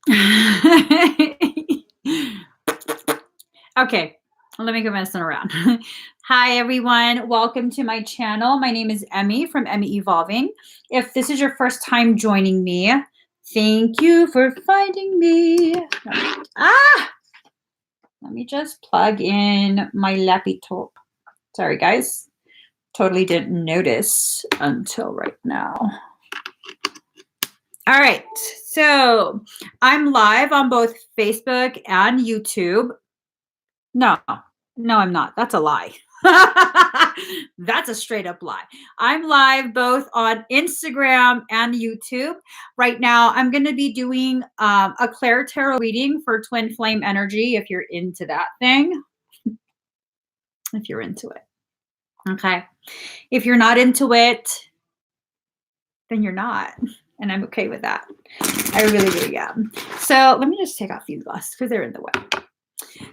Okay, let me go messing around. Hi, everyone. Welcome to my channel. My name is Emmy from Emmy Evolving. If this is your first time joining me, thank you for finding me. Let me just plug in my laptop. Sorry, guys. Totally didn't notice until right now. All right, so I'm live on both Facebook and YouTube. No, I'm not. That's a lie. That's a straight up lie. I'm live both on Instagram and YouTube. Right now, I'm going to be doing a ClairTarot reading for twin flame energy if you're into that thing. If you're into it. Okay. If you're not into it, then you're not. And I'm okay with that. I really, really am. So let me just take off these glasses because they're in the way.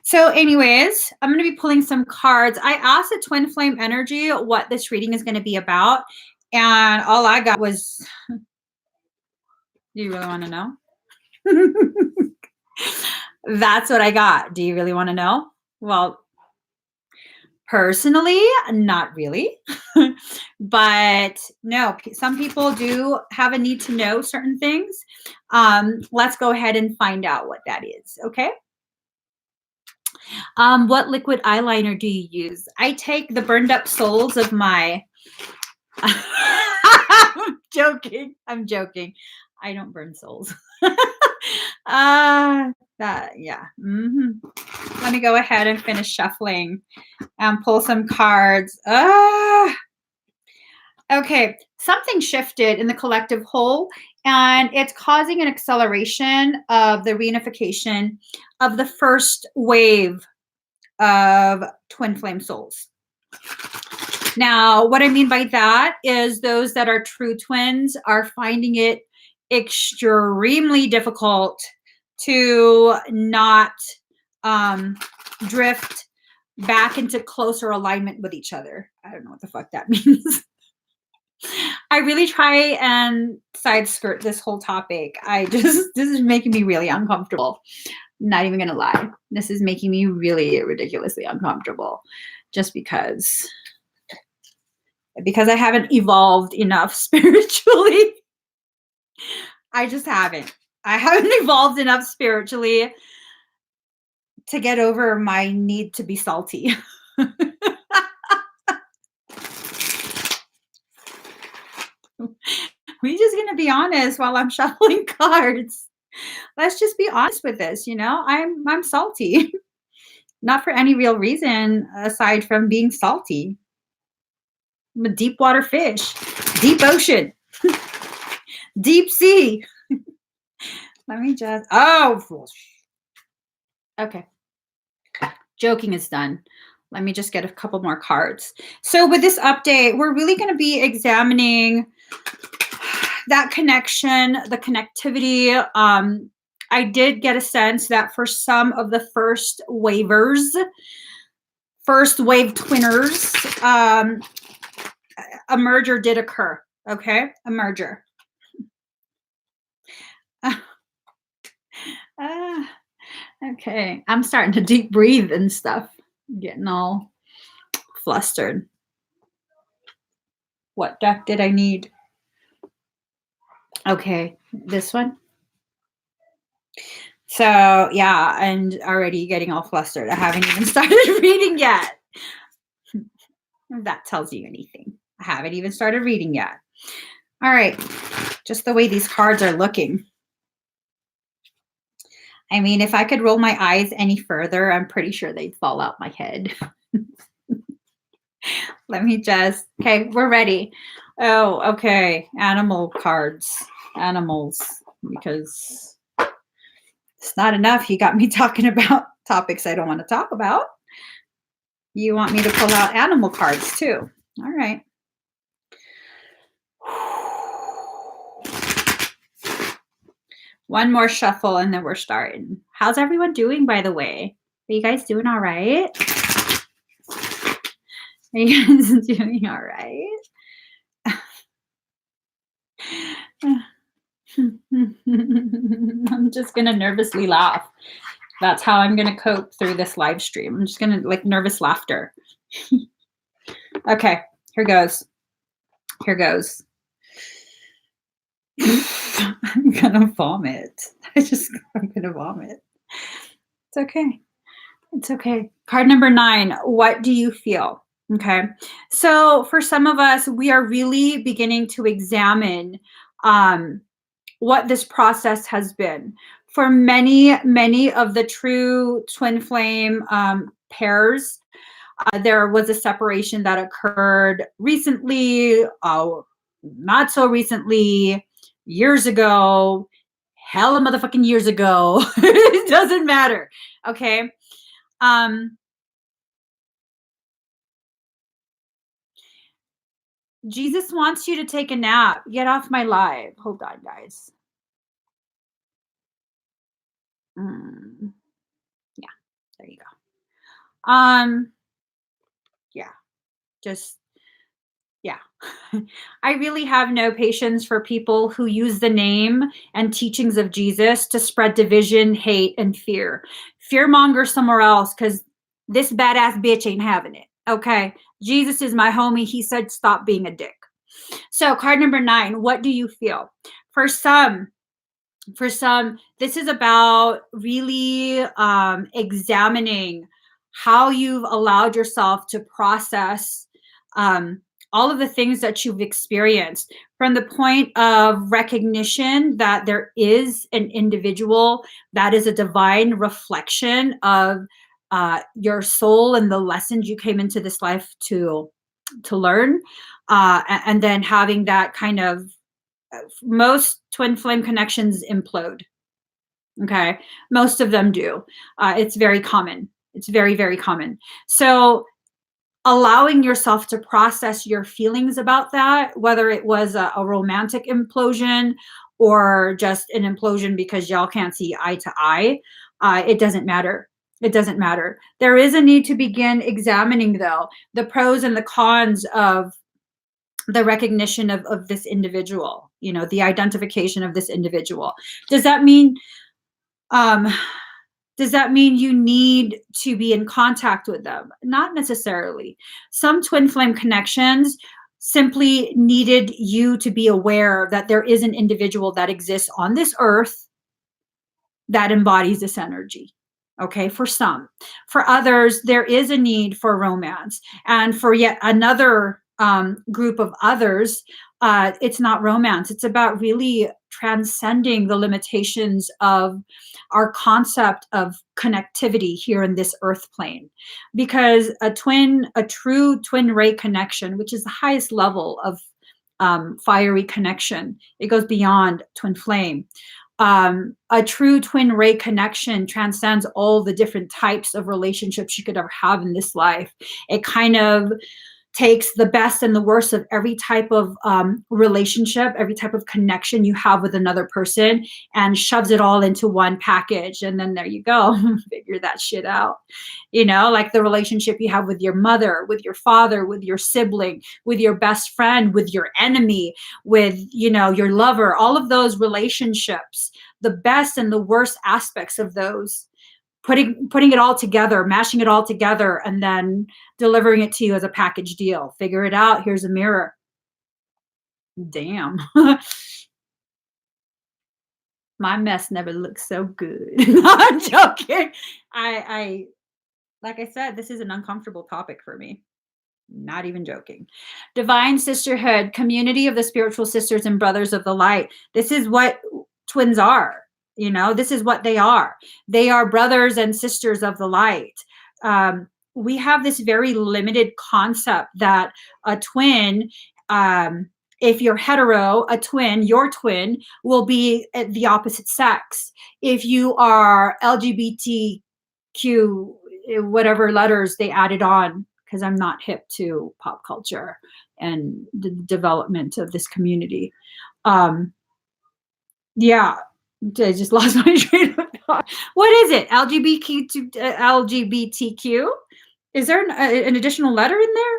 So anyways, I'm going to be pulling some cards. I asked the twin flame energy what this reading is going to be about. And all I got was, do you really want to know? That's what I got. Do you really want to know? Well, personally, not really. But no, some people do have a need to know certain things. Let's go ahead and find out what that is. Okay. What liquid eyeliner do you use? I take the burned up soles of my. I'm joking. I don't burn souls. Yeah. Let me go ahead and finish shuffling and pull some cards. Okay, something shifted in the collective whole, and it's causing an acceleration of the reunification of the first wave of twin flame souls. Now, what I mean by that is those that are true twins are finding it extremely difficult to not drift back into closer alignment with each other. I don't know what the fuck that means. I really try and side skirt this whole topic. This is making me really uncomfortable. Not even gonna lie. This is making me really ridiculously uncomfortable just because I haven't evolved enough spiritually. I just haven't. I haven't evolved enough spiritually to get over my need to be salty. We're just going to be honest while I'm shuffling cards. Let's just be honest with this, I'm salty. Not for any real reason aside from being salty. I'm a deep water fish, deep ocean, deep sea. Let me just, okay. Joking is done. Let me just get a couple more cards. So with this update, we're really going to be examining that connection, the connectivity. I did get a sense that for some of the first wave twinners, a merger did occur. Okay, a merger. Okay, I'm starting to deep breathe and stuff. I'm getting all flustered. What deck did I need? Okay, this one. So yeah, and already getting all flustered. I haven't even started reading yet. If that tells you anything. I haven't even started reading yet. All right, just the way these cards are looking. I mean, if I could roll my eyes any further, I'm pretty sure they'd fall out my head. Let me just, okay, we're ready. Oh, okay, animal cards, animals, because it's not enough. You got me talking about topics I don't want to talk about. You want me to pull out animal cards too. All right. One more shuffle and then we're starting. How's everyone doing, by the way? Are you guys doing all right? Are you guys doing all right? I'm just gonna nervously laugh. That's how I'm gonna cope through this live stream. I'm just gonna like nervous laughter. Okay, here goes. Here goes. I'm gonna vomit. I'm gonna vomit. It's okay. It's okay. Card number 9. What do you feel? Okay. So for some of us, we are really beginning to examine what this process has been. For many of the true twin flame pairs, there was a separation that occurred recently, not so recently, years ago, hella motherfucking years ago. It doesn't matter. Okay. Um, Jesus wants you to take a nap. Get off my live. Hold on, guys. Yeah, there you go. Yeah, just yeah. I really have no patience for people who use the name and teachings of Jesus to spread division, hate, and fear. Fearmonger somewhere else, because this badass bitch ain't having it. Okay. Jesus is my homie. He said, stop being a dick. So, card number 9, what do you feel? For some, this is about really examining how you've allowed yourself to process all of the things that you've experienced from the point of recognition that there is an individual that is a divine reflection of your soul and the lessons you came into this life to learn, and then having that kind of most twin flame connections implode. Okay. Most of them do. It's very common. It's very, very common. So allowing yourself to process your feelings about that, whether it was a romantic implosion or just an implosion because y'all can't see eye to eye, it doesn't matter. It doesn't matter. There is a need to begin examining, though, the pros and the cons of the recognition of this individual, the identification of this individual. Does that mean um you need to be in contact with them? Not necessarily. Some twin flame connections simply needed you to be aware that there is an individual that exists on this earth that embodies this energy. Okay, for some. For others, there is a need for romance. And for yet another group of others, it's not romance. It's about really transcending the limitations of our concept of connectivity here in this earth plane. Because a true twin ray connection, which is the highest level of fiery connection, it goes beyond twin flame. A true twin ray connection transcends all the different types of relationships you could ever have in this life. It kind of takes the best and the worst of every type of relationship, every type of connection you have with another person, and shoves it all into one package. And then there you go, figure that shit out. Like the relationship you have with your mother, with your father, with your sibling, with your best friend, with your enemy, with, your lover, all of those relationships, the best and the worst aspects of those, putting it all together, mashing it all together, and then delivering it to you as a package deal. Figure it out. Here's a mirror. Damn. My mess never looks so good. No, I'm joking. I like I said, this is an uncomfortable topic for me. Not even joking. Divine sisterhood, community of the spiritual sisters and brothers of the light. This is what twins are. This is what they are. They are brothers and sisters of the light. We have this very limited concept that a twin, if you're hetero, a twin, your twin will be the opposite sex. If you are LGBTQ, whatever letters they added on, because I'm not hip to pop culture and the development of this community. Yeah, I just lost my train of thought. What is it? LGBTQ? Is there an additional letter in there?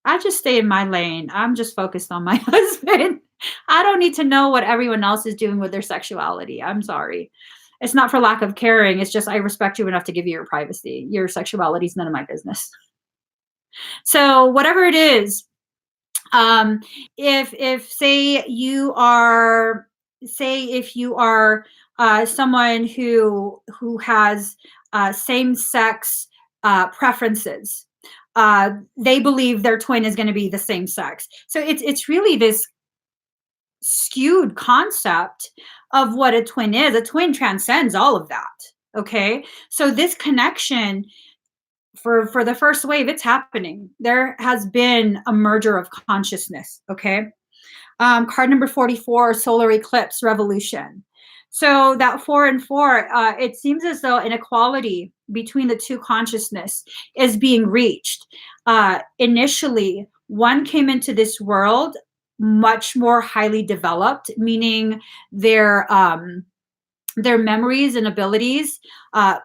I just stay in my lane. I'm just focused on my husband. I don't need to know what everyone else is doing with their sexuality. I'm sorry. It's not for lack of caring. It's just I respect you enough to give you your privacy. Your sexuality is none of my business. So whatever it is, um, if say you are say if you are someone who has same sex preferences, they believe their twin is going to be the same sex. So it's really this skewed concept of what a twin is. A twin transcends all of that. Okay, so this connection for the first wave, it's happening. There has been a merger of consciousness. Okay, card number 44, solar eclipse revolution. So that 4 and 4, it seems as though inequality between the two consciousness is being reached. Initially, one came into this world much more highly developed, meaning their their memories and abilities,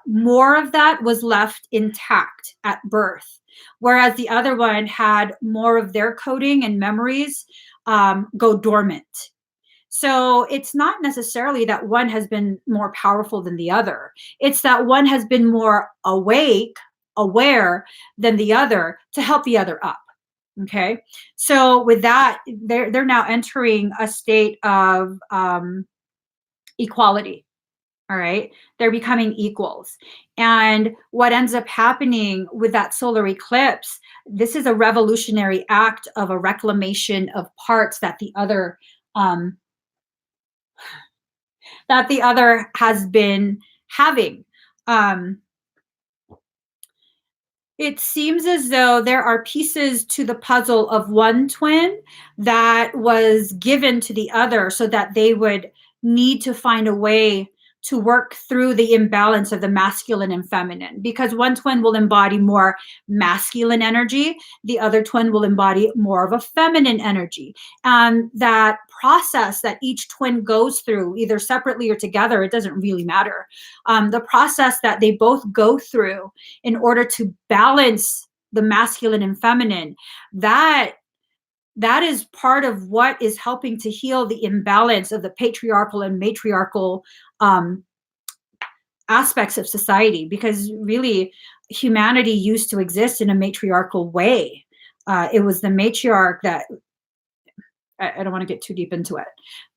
more of that was left intact at birth, whereas the other one had more of their coding and memories go dormant. So it's not necessarily that one has been more powerful than the other. It's that one has been more awake, aware than the other to help the other up. Okay. So with that, they're now entering a state of equality. All right. They're becoming equals. And what ends up happening with that solar eclipse, this is a revolutionary act of a reclamation of parts um, that the other has been having. Um, it seems as though there are pieces to the puzzle of one twin that was given to the other so that they would need to find a way to work through the imbalance of the masculine and feminine, because one twin will embody more masculine energy, the other twin will embody more of a feminine energy. And that process that each twin goes through, either separately or together, it doesn't really matter. The process that they both go through in order to balance the masculine and feminine, that that is part of what is helping to heal the imbalance of the patriarchal and matriarchal um, aspects of society, because really humanity used to exist in a matriarchal way. It was the matriarch that I don't want to get too deep into it,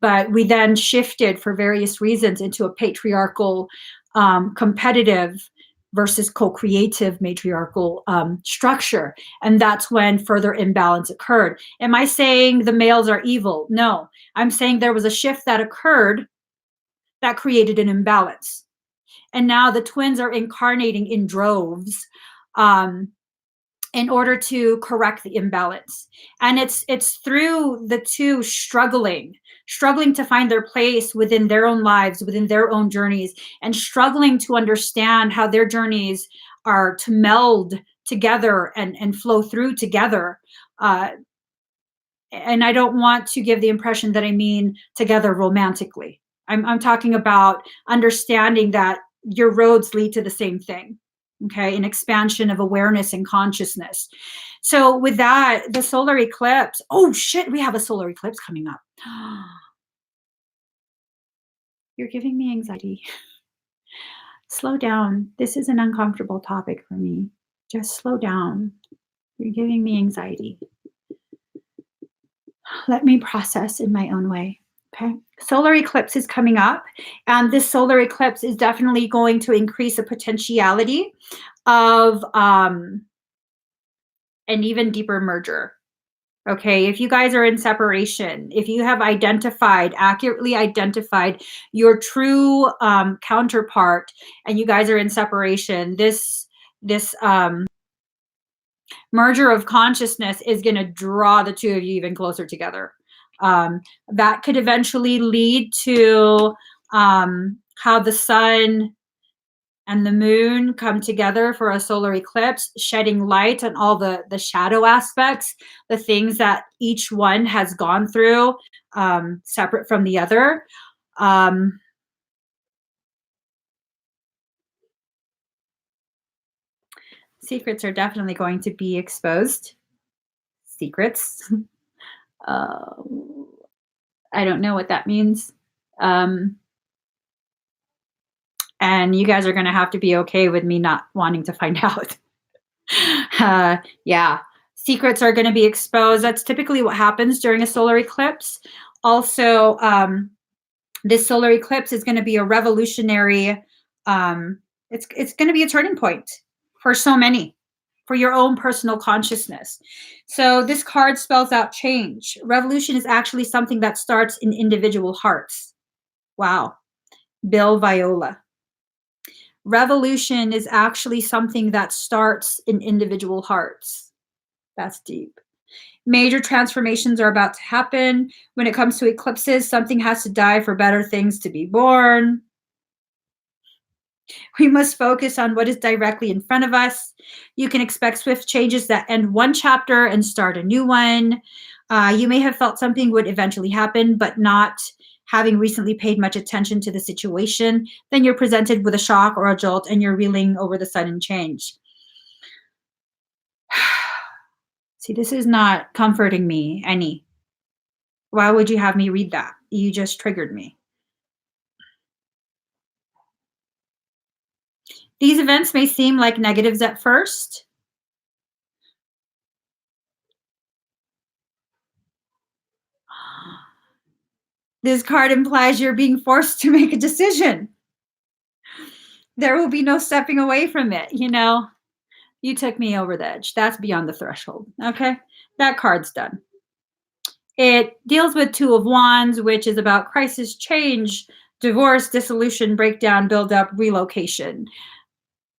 but we then shifted for various reasons into a patriarchal, competitive versus co-creative matriarchal structure. And that's when further imbalance occurred. Am I saying the males are evil? No, I'm saying there was a shift that occurred that created an imbalance. And now the twins are incarnating in droves, um, in order to correct the imbalance. And it's through the two struggling to find their place within their own lives, within their own journeys, and struggling to understand how their journeys are to meld together and flow through together. uh, and I don't want to give the impression that I mean together romantically. I'm talking about understanding that your roads lead to the same thing. Okay, an expansion of awareness and consciousness. So with that, the solar eclipse, oh shit, we have a solar eclipse coming up. You're giving me anxiety. Slow down. This is an uncomfortable topic for me. Just slow down. You're giving me anxiety. Let me process in my own way. Okay. Solar eclipse is coming up, and this solar eclipse is definitely going to increase the potentiality of an even deeper merger. Okay, if you guys are in separation, if you have accurately identified your true counterpart, and you guys are in separation, this merger of consciousness is going to draw the two of you even closer together. That could eventually lead to how the sun and the moon come together for a solar eclipse, shedding light on all the shadow aspects, the things that each one has gone through, separate from the other. Um, Secrets are definitely going to be exposed. Secrets. Uh, I don't know what that means. And you guys are going to have to be okay with me not wanting to find out. Yeah. Secrets are going to be exposed. That's typically what happens during a solar eclipse. Also, this solar eclipse is going to be a revolutionary, it's going to be a turning point for so many, for your own personal consciousness. So this card spells out change. Revolution is actually something that starts in individual hearts. Wow. Bill Viola. Revolution is actually something that starts in individual hearts. That's deep. Major transformations are about to happen. When it comes to eclipses, something has to die for better things to be born. We must focus on what is directly in front of us. You can expect swift changes that end one chapter and start a new one. You may have felt something would eventually happen, but not having recently paid much attention to the situation. Then you're presented with a shock or a jolt and you're reeling over the sudden change. See, this is not comforting me any. Why would you have me read that? You just triggered me. These events may seem like negatives at first. This card implies you're being forced to make a decision. There will be no stepping away from it. You know, you took me over the edge. That's beyond the threshold. Okay. That card's done. It deals with Two of Wands, which is about crisis, change, divorce, dissolution, breakdown, build up, relocation.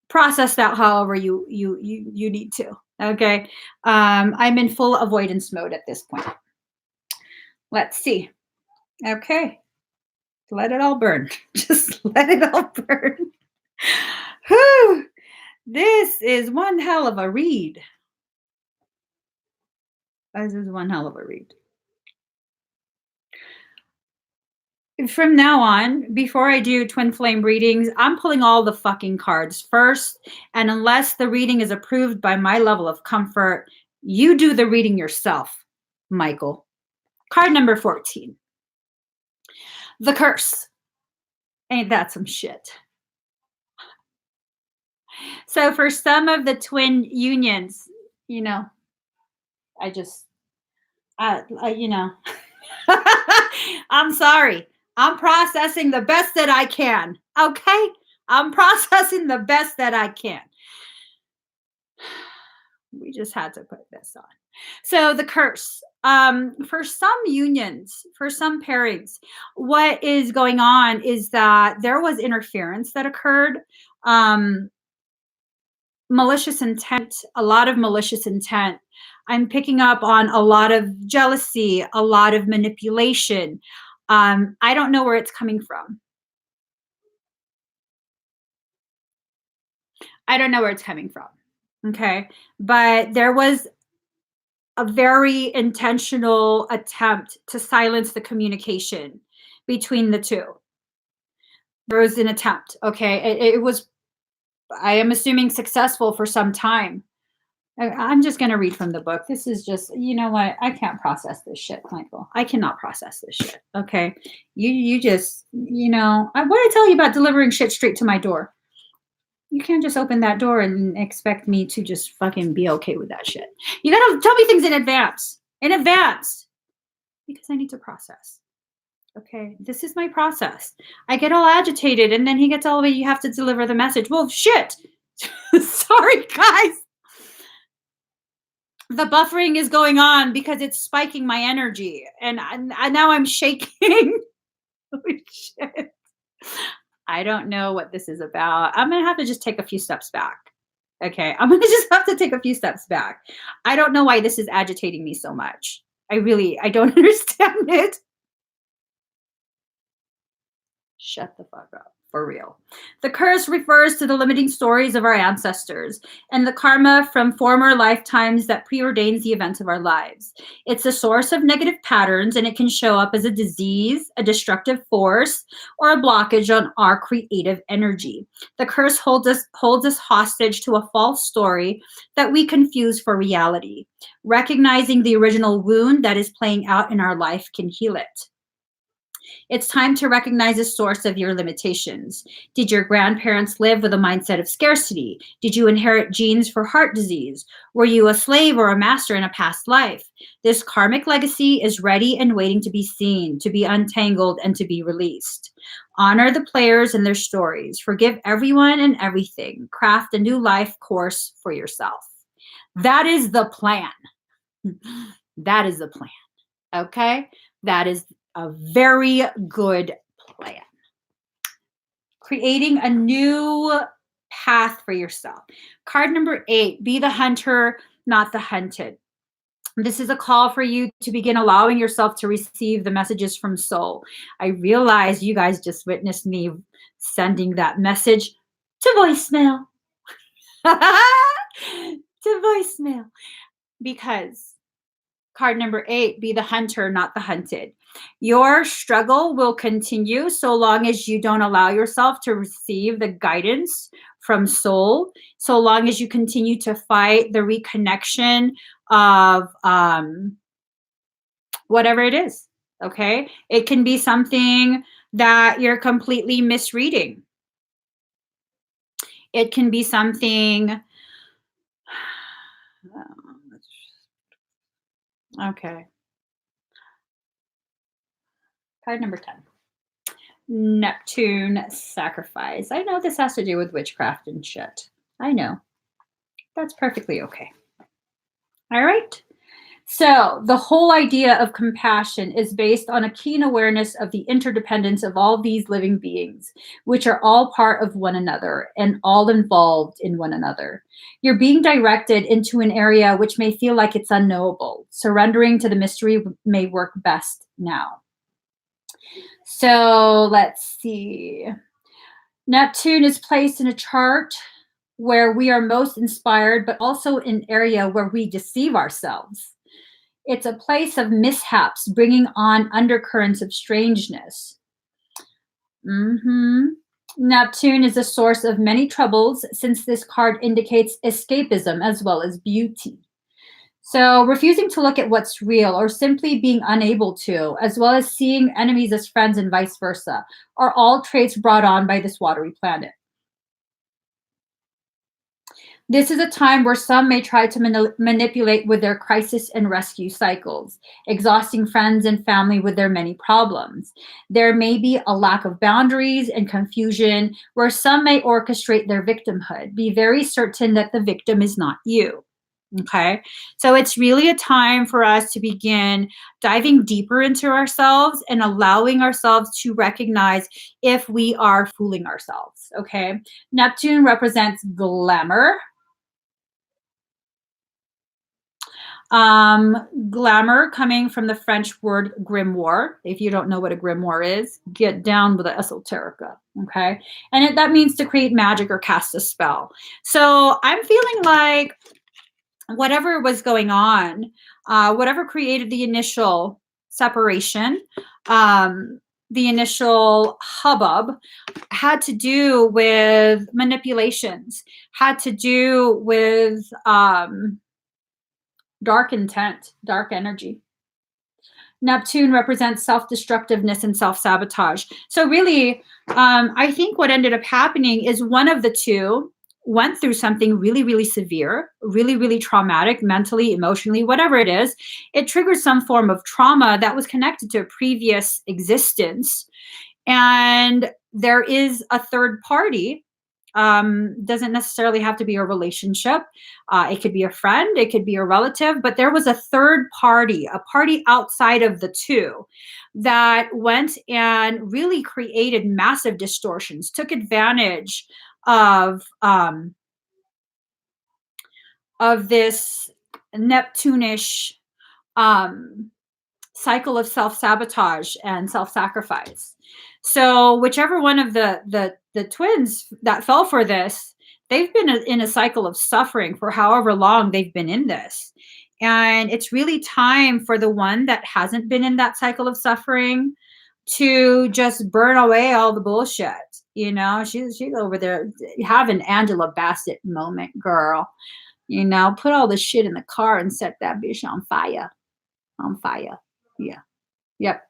Process that however you need to. Okay. I'm in full avoidance mode at this point. Let's see. Okay. Let it all burn. Just let it all burn. Whew. This is one hell of a read. This is one hell of a read. From now on, before I do twin flame readings, I'm pulling all the fucking cards first. And unless the reading is approved by my level of comfort, you do the reading yourself, Michael. Card number 14. The Curse. Ain't that some shit? So for some of the twin unions, you know, you know, I'm sorry. I'm processing the best that I can. Okay? I'm processing the best that I can. We just had to put this on. So the curse. For some unions, for some pairings, what is going on is that there was interference that occurred. Malicious intent, a lot of malicious intent. I'm picking up on a lot of jealousy, a lot of manipulation. I don't know where it's coming from. I don't know where it's coming from. Okay. But there was a very intentional attempt to silence the communication between the two. There was an attempt. Okay. It was, I am assuming, successful for some time. I'm just going to read from the book. This is just, you know what? I can't process this shit, Michael. I cannot process this shit. Okay. You just, you know, what did I tell you about delivering shit straight to my door? You can't just open that door and expect me to just fucking be okay with that shit. You got to tell me things in advance, because I need to process. Okay. This is my process. I get all agitated and then he gets all the way, you have to deliver the message. Well, shit. Sorry, guys. The buffering is going on because it's spiking my energy, and now I'm shaking. Holy shit. I don't know what this is about. I'm going to have to just take a few steps back. Okay. I'm going to just have to take a few steps back. I don't know why this is agitating me so much. I don't understand it. Shut the fuck up. For real. The curse refers to the limiting stories of our ancestors and the karma from former lifetimes that preordains the events of our lives. It's a source of negative patterns, and it can show up as a disease, a destructive force, or a blockage on our creative energy. The curse holds us hostage to a false story that we confuse for reality. Recognizing the original wound that is playing out in our life can heal it. It's time to recognize the source of your limitations. Did your grandparents live with a mindset of scarcity? Did you inherit genes for heart disease? Were you a slave or a master in a past life? This karmic legacy is ready and waiting to be seen, to be untangled, and to be released. Honor the players and their stories. Forgive everyone and everything. Craft a new life course for yourself. That is the plan. That is the plan. Okay? That is a very good plan. Creating a new path for yourself. Card number 8, be the hunter, not the hunted. This is a call for you to begin allowing yourself to receive the messages from soul. I realize you guys just witnessed me sending that message to voicemail. To voicemail. Because card number 8, be the hunter, not the hunted. Your struggle will continue so long as you don't allow yourself to receive the guidance from soul, so long as you continue to fight the reconnection of whatever it is, okay? It can be something that you're completely misreading. It can be something, okay. Card number 10. Neptune sacrifice. I know this has to do with witchcraft and shit. I know. That's perfectly okay. All right. So the whole idea of compassion is based on a keen awareness of the interdependence of all these living beings, which are all part of one another and all involved in one another. You're being directed into an area which may feel like it's unknowable. Surrendering to the mystery may work best now. So let's see. Neptune is placed in a chart where we are most inspired, but also an area where we deceive ourselves. It's a place of mishaps, bringing on undercurrents of strangeness. Neptune is a source of many troubles, since this card indicates escapism as well as beauty. So refusing to look at what's real, or simply being unable to, as well as seeing enemies as friends and vice versa, are all traits brought on by this watery planet. This is a time where some may try to manipulate with their crisis and rescue cycles, exhausting friends and family with their many problems. There may be a lack of boundaries and confusion where some may orchestrate their victimhood. Be very certain that the victim is not you. Okay, so it's really a time for us to begin diving deeper into ourselves and allowing ourselves to recognize if we are fooling ourselves. Okay, Neptune represents glamour. Glamour coming from the French word grimoire. If you don't know what a grimoire is, get down with the esoterica, okay? And that means to create magic or cast a spell. So I'm feeling like whatever was going on, whatever created the initial separation, the initial hubbub, had to do with manipulations, had to do with dark intent, dark energy. Neptune represents self-destructiveness and self-sabotage. So really, I think what ended up happening is one of the two went through something really, really severe, really, really traumatic, mentally, emotionally, whatever it is. It triggered some form of trauma that was connected to a previous existence. And there is a third party. Doesn't necessarily have to be a relationship. It could be a friend, it could be a relative, but there was a third party, a party outside of the two, that went and really created massive distortions, took advantage of this Neptunish cycle of self-sabotage and self-sacrifice. So whichever one of the twins that fell for this, they've been in a cycle of suffering for however long they've been in this. And it's really time for the one that hasn't been in that cycle of suffering to just burn away all the bullshit. You know, she's over there having Angela Bassett moment, girl. You know, put all the shit in the car and set that bitch on fire. On fire. Yeah. Yep.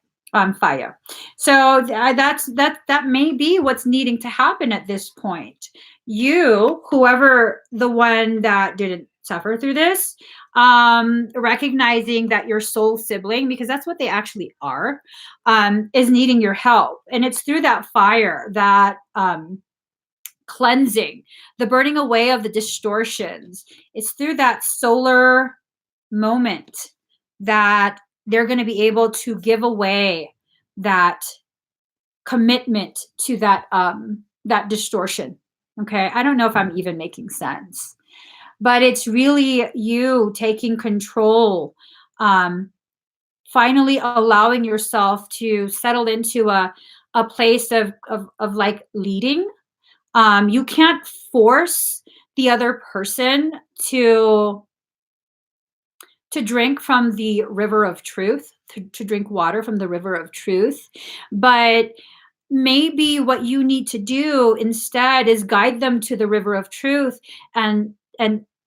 Fire. So that may be what's needing to happen at this point. You, whoever the one that didn't suffer through this, recognizing that your soul sibling, because that's what they actually are, is needing your help, and it's through that fire, that cleansing, the burning away of the distortions. It's through that solar moment that they're going to be able to give away that commitment to that distortion. Okay, I don't know if I'm even making sense, but it's really you taking control, finally allowing yourself to settle into a place of like leading. You can't force the other person to drink from the river of truth, to drink water from the river of truth. But maybe what you need to do instead is guide them to the river of truth, and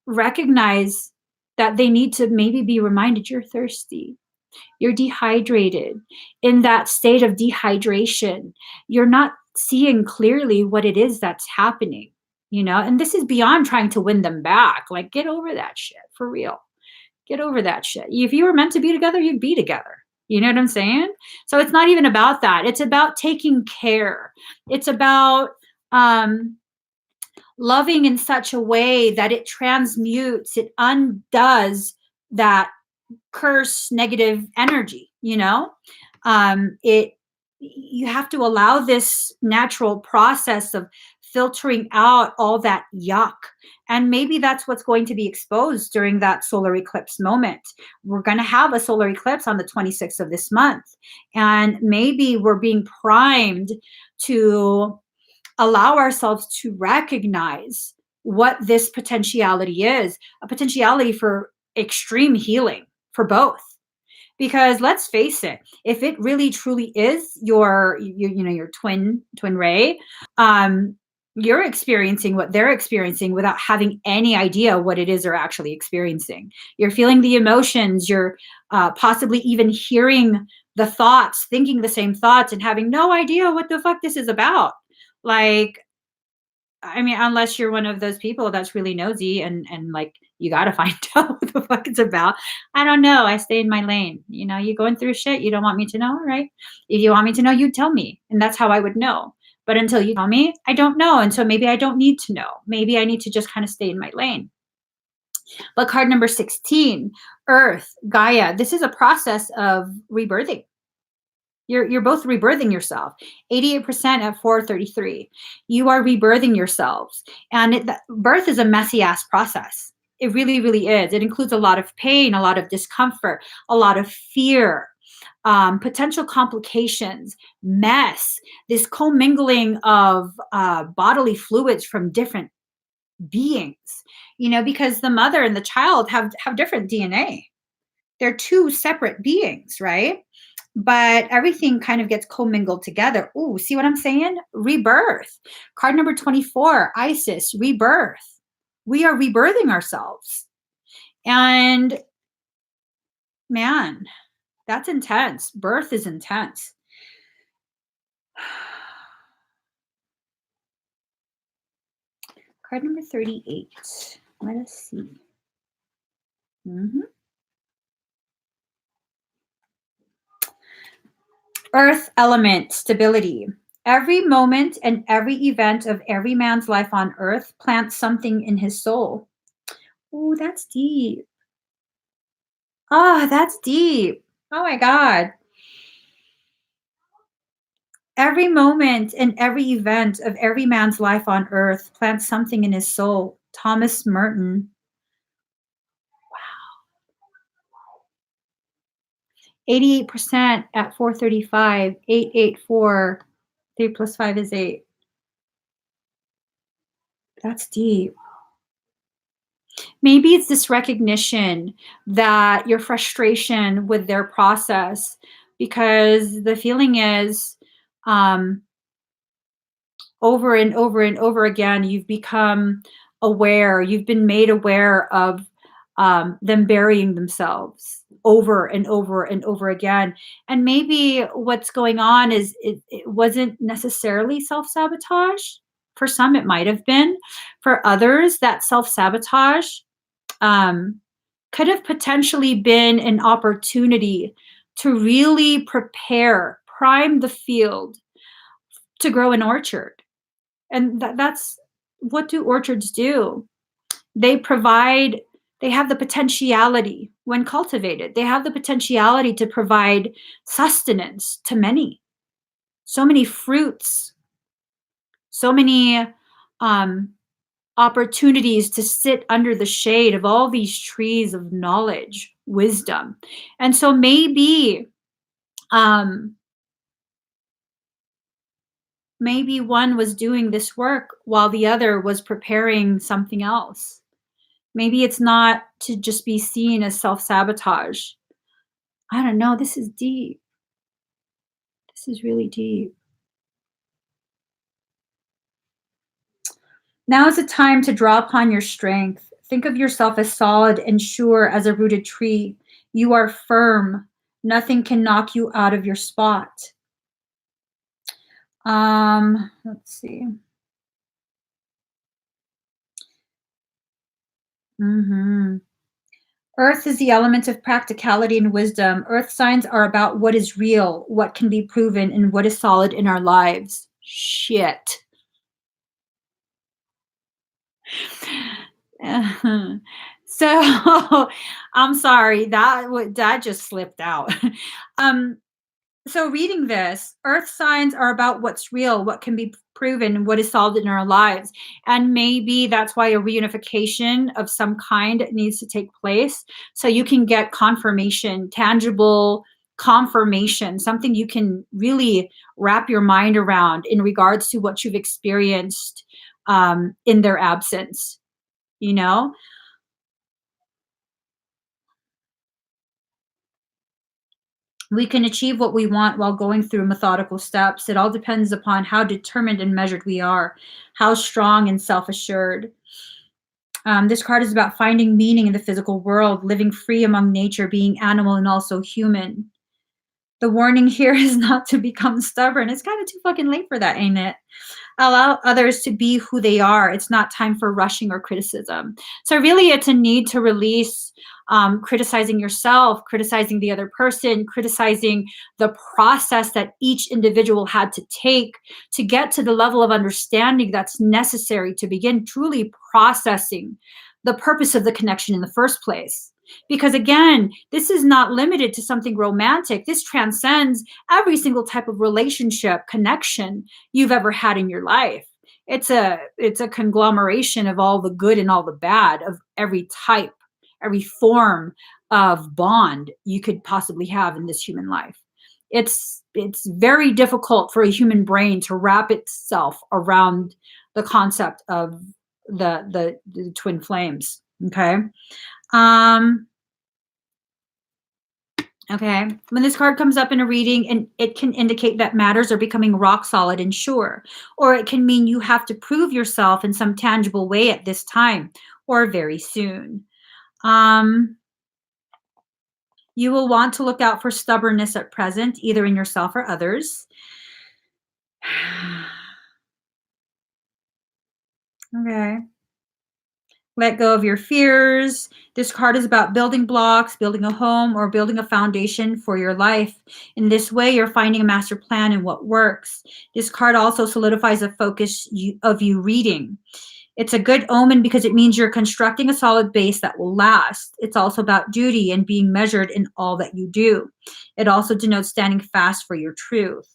recognize that they need to maybe be reminded you're thirsty, you're dehydrated. In that state of dehydration, you're not seeing clearly what it is that's happening, and this is beyond trying to win them back. Like, get over that shit for real. Get over that shit. If you were meant to be together, you'd be together. You know what I'm saying? So it's not even about that. It's about taking care. It's about loving in such a way that it transmutes, it undoes that curse negative energy. It you have to allow this natural process of filtering out all that yuck. And maybe that's what's going to be exposed during that solar eclipse moment. We're going to have a solar eclipse on the 26th of this month. And maybe we're being primed to allow ourselves to recognize what this potentiality is, a potentiality for extreme healing for both. Because let's face it, if it really truly is your twin ray, you're experiencing what they're experiencing without having any idea what it is they're actually experiencing. You're feeling the emotions. You're possibly even hearing the thoughts, thinking the same thoughts, and having no idea what the fuck this is about. Like, I mean, unless you're one of those people that's really nosy, and like, you got to find out what the fuck it's about. I don't know. I stay in my lane. You going through shit you don't want me to know, right? If you want me to know, you tell me, and that's how I would know. But until you tell me, I don't know. And so maybe I don't need to know. Maybe I need to just kind of stay in my lane. But card number 16, Earth, Gaia. This is a process of rebirthing. You're both rebirthing yourself. 88% at 433. You are rebirthing yourselves. And birth is a messy ass process. It really, really is. It includes a lot of pain, a lot of discomfort, a lot of fear, potential complications, mess, this commingling of bodily fluids from different beings, because the mother and the child have different DNA. They're two separate beings, right? But everything kind of gets commingled together. Ooh, see what I'm saying? Rebirth. Card number 24, Isis, rebirth. We are rebirthing ourselves. And man, that's intense. Birth is intense. Card number 38. Let us see. Earth element, stability. Every moment and every event of every man's life on earth plants something in his soul. Oh, that's deep. That's deep. Oh my God. Every moment and every event of every man's life on earth plants something in his soul. Thomas Merton. Wow. 88% at 435. 884. 3 plus 5 is 8. That's deep. Maybe it's this recognition that your frustration with their process, because the feeling is over and over and over again, you've become aware, you've been made aware of them burying themselves. over and over and over again. And maybe what's going on is it wasn't necessarily self-sabotage. For some, it might have been. For others, that self-sabotage um, could have potentially been an opportunity to really prime the field to grow an orchard. And that's what do orchards do? They provide, they have the potentiality when cultivated, they have the potentiality to provide sustenance to many, so many fruits, so many um, opportunities to sit under the shade of all these trees of knowledge, wisdom. And so um, maybe one was doing this work while the other was preparing something else. Maybe it's not to just be seen as self-sabotage. I don't know. This is deep. This is really deep. Now is the time to draw upon your strength. Think of yourself as solid and sure as a rooted tree. You are firm. Nothing can knock you out of your spot. Let's see. Earth is the element of practicality and wisdom. Earth signs are about what is real, what can be proven, and what is solid in our lives. Shit. So I'm sorry that just slipped out. um, so reading this, earth signs are about what's real, what can be proven, and what is solid in our lives. And maybe that's why a reunification of some kind needs to take place. So you can get confirmation, tangible confirmation, something you can really wrap your mind around in regards to what you've experienced in their absence, you know? We can achieve what we want while going through methodical steps. It all depends upon how determined and measured we are, how strong and self assured. This card is about finding meaning in the physical world, living free among nature, being animal and also human. The warning here is not to become stubborn. It's kind of too fucking late for that, ain't it? Allow others to be who they are. It's not time for rushing or criticism. So really it's a need to release criticizing yourself, criticizing the other person, criticizing the process that each individual had to take to get to the level of understanding that's necessary to begin truly processing the purpose of the connection in the first place. Because again, this is not limited to something romantic. This transcends every single type of relationship, connection you've ever had in your life. It's a conglomeration of all the good and all the bad of every type, every form of bond you could possibly have in this human life. It's very difficult for a human brain to wrap itself around the concept of the twin flames. Okay. Um, Okay. When this card comes up in a reading, and it can indicate that matters are becoming rock solid and sure, or it can mean you have to prove yourself in some tangible way at this time or very soon. Um, you will want to look out for stubbornness at present, either in yourself or others. Okay. Let go of your fears. This card is about building blocks, building a home, or building a foundation for your life. In this way, you're finding a master plan and what works. This card also solidifies a focus of you reading. It's a good omen because it means you're constructing a solid base that will last. It's also about duty and being measured in all that you do. It also denotes standing fast for your truth.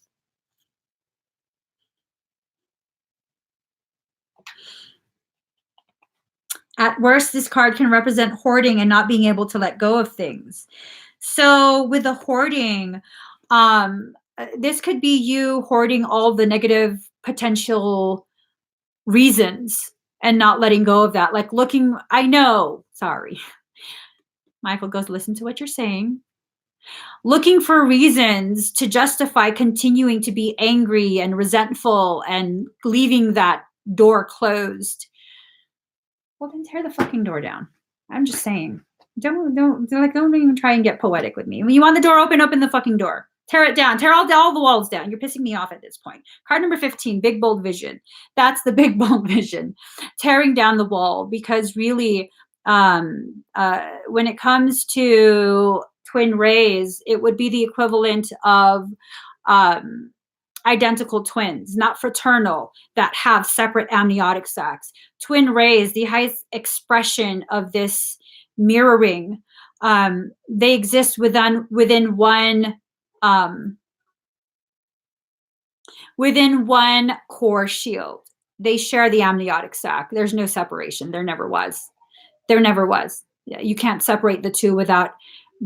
At worst, this card can represent hoarding and not being able to let go of things. So with the hoarding, this could be you hoarding all the negative potential reasons and not letting go of that. Like looking, I know, sorry. Michael goes, listen to what you're saying. Looking for reasons to justify continuing to be angry and resentful and leaving that door closed. Well, then tear the fucking door down. I'm just saying. Don't even try and get poetic with me. When you want the door open, open the fucking door. Tear it down. Tear all the walls down. You're pissing me off at this point. Card number 15, big bold vision. That's the big bold vision. Tearing down the wall, because really, when it comes to twin rays, it would be the equivalent of um, identical twins, not fraternal, that have separate amniotic sacs. Twin rays, the highest expression of this mirroring, they exist um, within one core shield. They share the amniotic sac. There's no separation. There never was. There never was. You can't separate the two without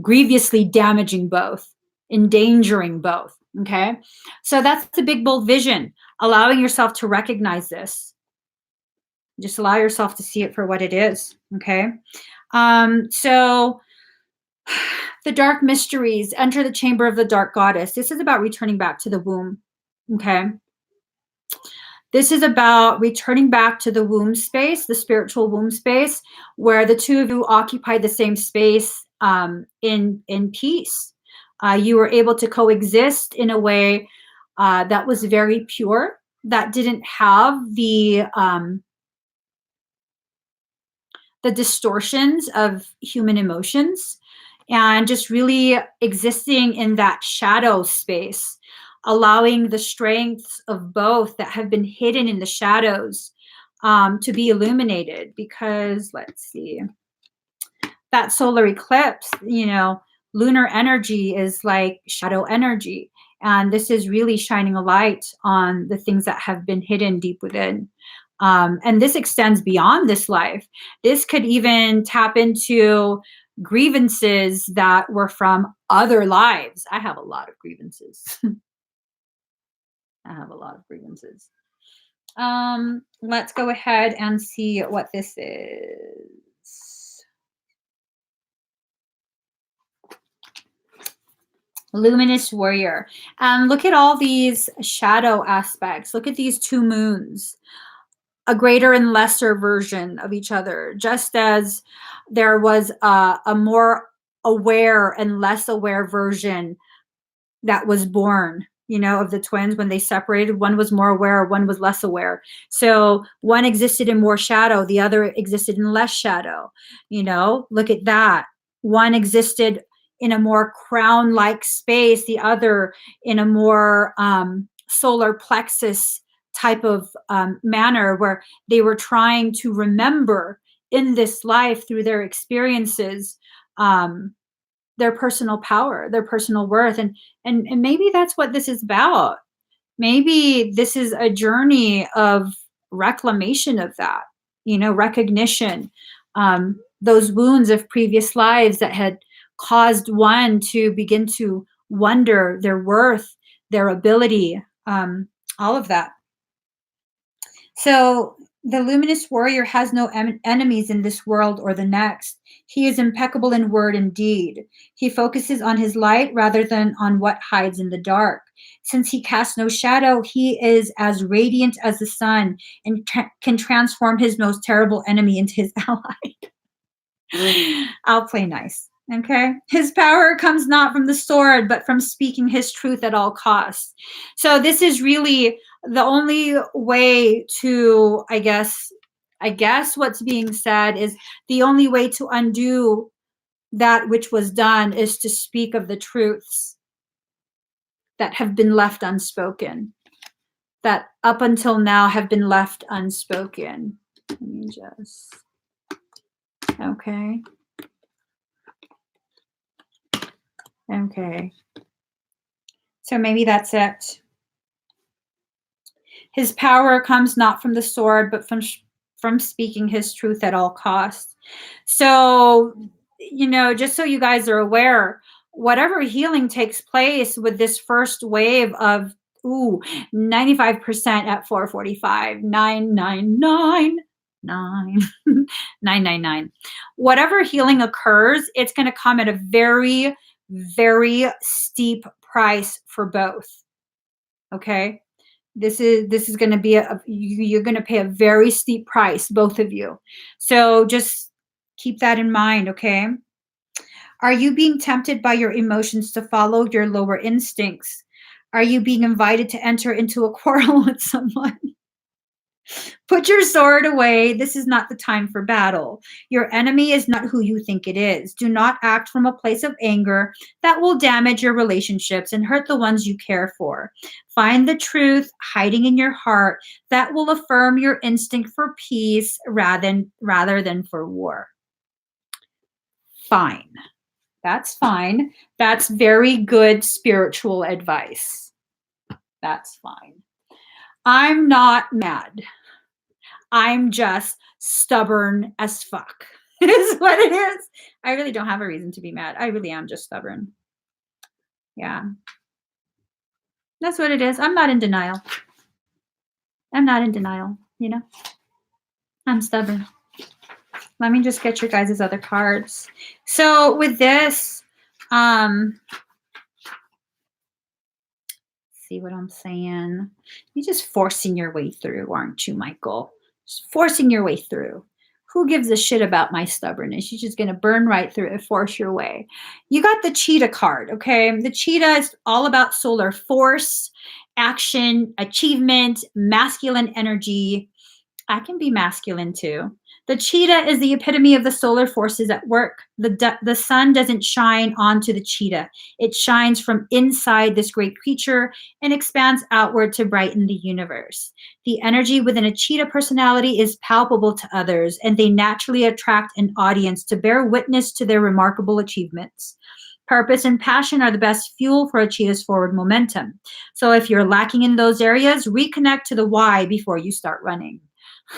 grievously damaging both, endangering both. Okay. So that's the big, bold vision, allowing yourself to recognize this. Just allow yourself to see it for what it is. Okay. So the dark mysteries, enter the chamber of the dark goddess. This is about returning back to the womb. Okay. This is about returning back to the womb space, the spiritual womb space, where the two of you occupy the same space in peace. You were able to coexist in a way that was very pure, that didn't have the distortions of human emotions, and just really existing in that shadow space, allowing the strengths of both that have been hidden in the shadows to be illuminated. Because let's see, that solar eclipse, lunar energy is like shadow energy. And this is really shining a light on the things that have been hidden deep within. And this extends beyond this life. This could even tap into grievances that were from other lives. I have a lot of grievances. I have a lot of grievances. Let's go ahead and see what this is. Luminous warrior. Look at all these shadow aspects. Look at these two moons, a greater and lesser version of each other, just as there was a more aware and less aware version that was born, of the twins. When they separated, one was more aware, one was less aware. So one existed in more shadow, the other existed in less shadow. Look at that. One existed in a more crown-like space, the other in a more solar plexus type of manner, where they were trying to remember in this life through their experiences their personal power, their personal worth. And maybe that's what this is about. Maybe this is a journey of reclamation of that, recognition, those wounds of previous lives that had caused one to begin to wonder their worth, their ability, all of that. So the luminous warrior has no enemies in this world or the next. He is impeccable in word and deed. He focuses on his light rather than on what hides in the dark. Since he casts no shadow, he is as radiant as the sun and can transform his most terrible enemy into his ally. I'll play nice. Okay. His power comes not from the sword, but from speaking his truth at all costs. So this is really the only way to, I guess what's being said is the only way to undo that which was done is to speak of the truths that have been left unspoken, that up until now have been left unspoken. Let me just, okay. Okay. So maybe that's it. His power comes not from the sword, but from speaking his truth at all costs. So, just so you guys are aware, whatever healing takes place with this first wave of 95% at 445, 999, 999. Whatever healing occurs, it's going to come at a very, very steep price for both. Okay? This is going to be you're going to pay a very steep price, both of you. So just keep that in mind, okay? Are you being tempted by your emotions to follow your lower instincts? Are you being invited to enter into a quarrel with someone? Put your sword away. This is not the time for battle. Your enemy is not who you think it is. Do not act from a place of anger that will damage your relationships and hurt the ones you care for. Find the truth hiding in your heart that will affirm your instinct for peace rather than for war. Fine. That's fine. That's very good spiritual advice. That's fine. I'm not mad. I'm just stubborn as fuck, is what it is. I really don't have a reason to be mad. I really am just stubborn. Yeah. That's what it is. I'm not in denial. I'm not in denial, you know? I'm stubborn. Let me just get your guys' other cards. So with this, see what I'm saying? You're just forcing your way through, aren't you, Michael? Just forcing your way through. Who gives a shit about my stubbornness? You're just going to burn right through it, force your way. You got the Cheetah card, okay? The Cheetah is all about solar force, action, achievement, masculine energy. I can be masculine too. The cheetah is the epitome of the solar forces at work. The sun doesn't shine onto the cheetah. It shines from inside this great creature and expands outward to brighten the universe. The energy within a cheetah personality is palpable to others, and they naturally attract an audience to bear witness to their remarkable achievements. Purpose and passion are the best fuel for a cheetah's forward momentum. So if you're lacking in those areas, reconnect to the why before you start running.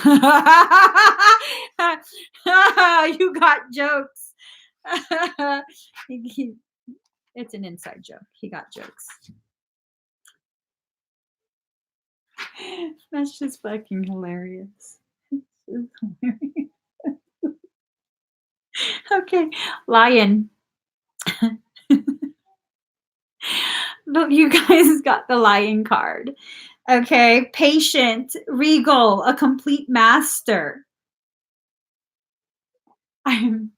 You got jokes. It's an inside joke. He got jokes. That's just fucking hilarious. Okay, lion. Look, you guys got the lion card. Okay, patient, regal, a complete master. I'm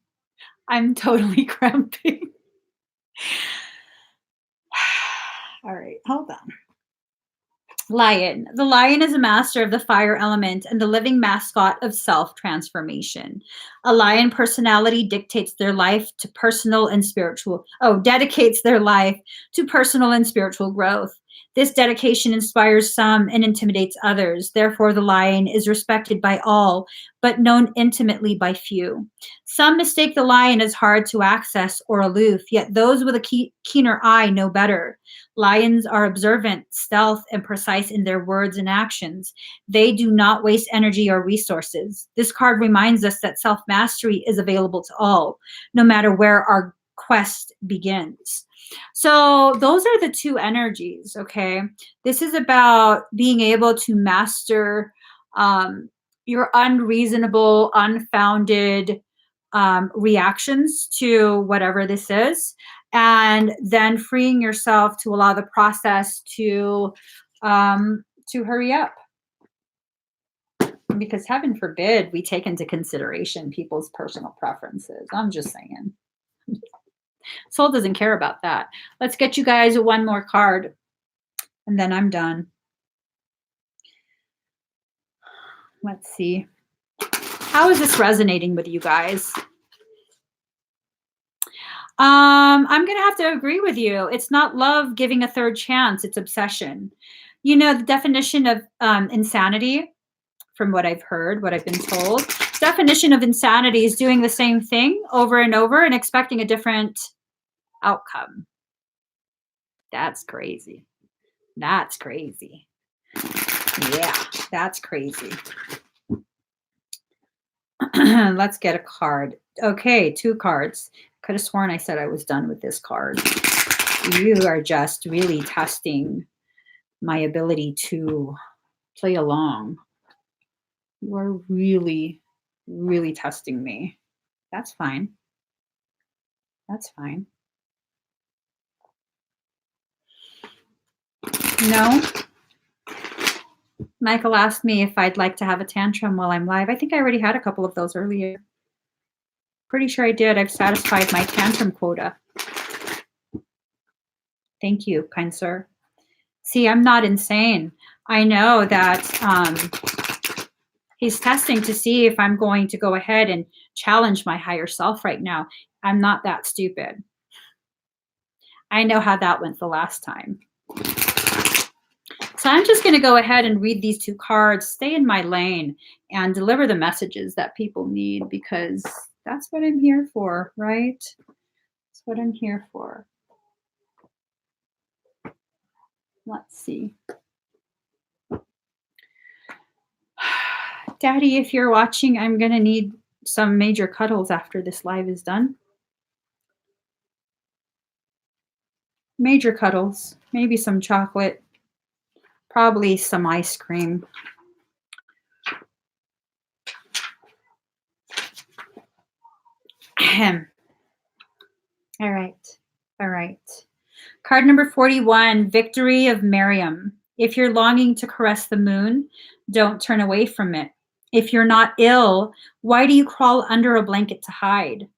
totally cramping. All right, hold on. Lion. The lion is a master of the fire element and the living mascot of self-transformation. A lion personality dedicates their life to personal and spiritual growth. This dedication inspires some and intimidates others. Therefore, the lion is respected by all, but known intimately by few. Some mistake the lion as hard to access or aloof, yet those with a keener eye know better. Lions are observant, stealth, and precise in their words and actions. They do not waste energy or resources. This card reminds us that self-mastery is available to all, no matter where our quest begins. So those are the two energies, okay? This is about being able to master your unreasonable, unfounded reactions to whatever this is, and then freeing yourself to allow the process to hurry up. Because heaven forbid we take into consideration people's personal preferences. I'm just saying. Soul doesn't care about that. Let's get you guys one more card, and then I'm done. Let's see. How is this resonating with you guys? I'm going to have to agree with you. It's not love giving a third chance. It's obsession. You know, the definition of insanity, from what I've heard, what I've been told, definition of insanity is doing the same thing over and over and expecting a different outcome. That's crazy. That's crazy. Yeah, that's crazy. Let's get a card. Okay, 2 cards. Could have sworn I said I was done with this card. You are just really testing my ability to play along. You are really, really testing me. That's fine. That's fine. No? Michael asked me if I'd like to have a tantrum while I'm live. I think I already had a couple of those earlier. Pretty sure I did. I've satisfied my tantrum quota. Thank you, kind sir. See, I'm not insane. I know that he's testing to see if I'm going to go ahead and challenge my higher self right now. I'm not that stupid. I know how that went the last time. So I'm just going to go ahead and read these two cards, stay in my lane, and deliver the messages that people need, because that's what I'm here for, right? That's what I'm here for. Let's see. Daddy, if you're watching, I'm going to need some major cuddles after this live is done. Major cuddles, maybe some chocolate, probably some ice cream. Ahem. All right. All right. Card number 41, Victory of Miriam. If you're longing to caress the moon, don't turn away from it. If you're not ill, why do you crawl under a blanket to hide?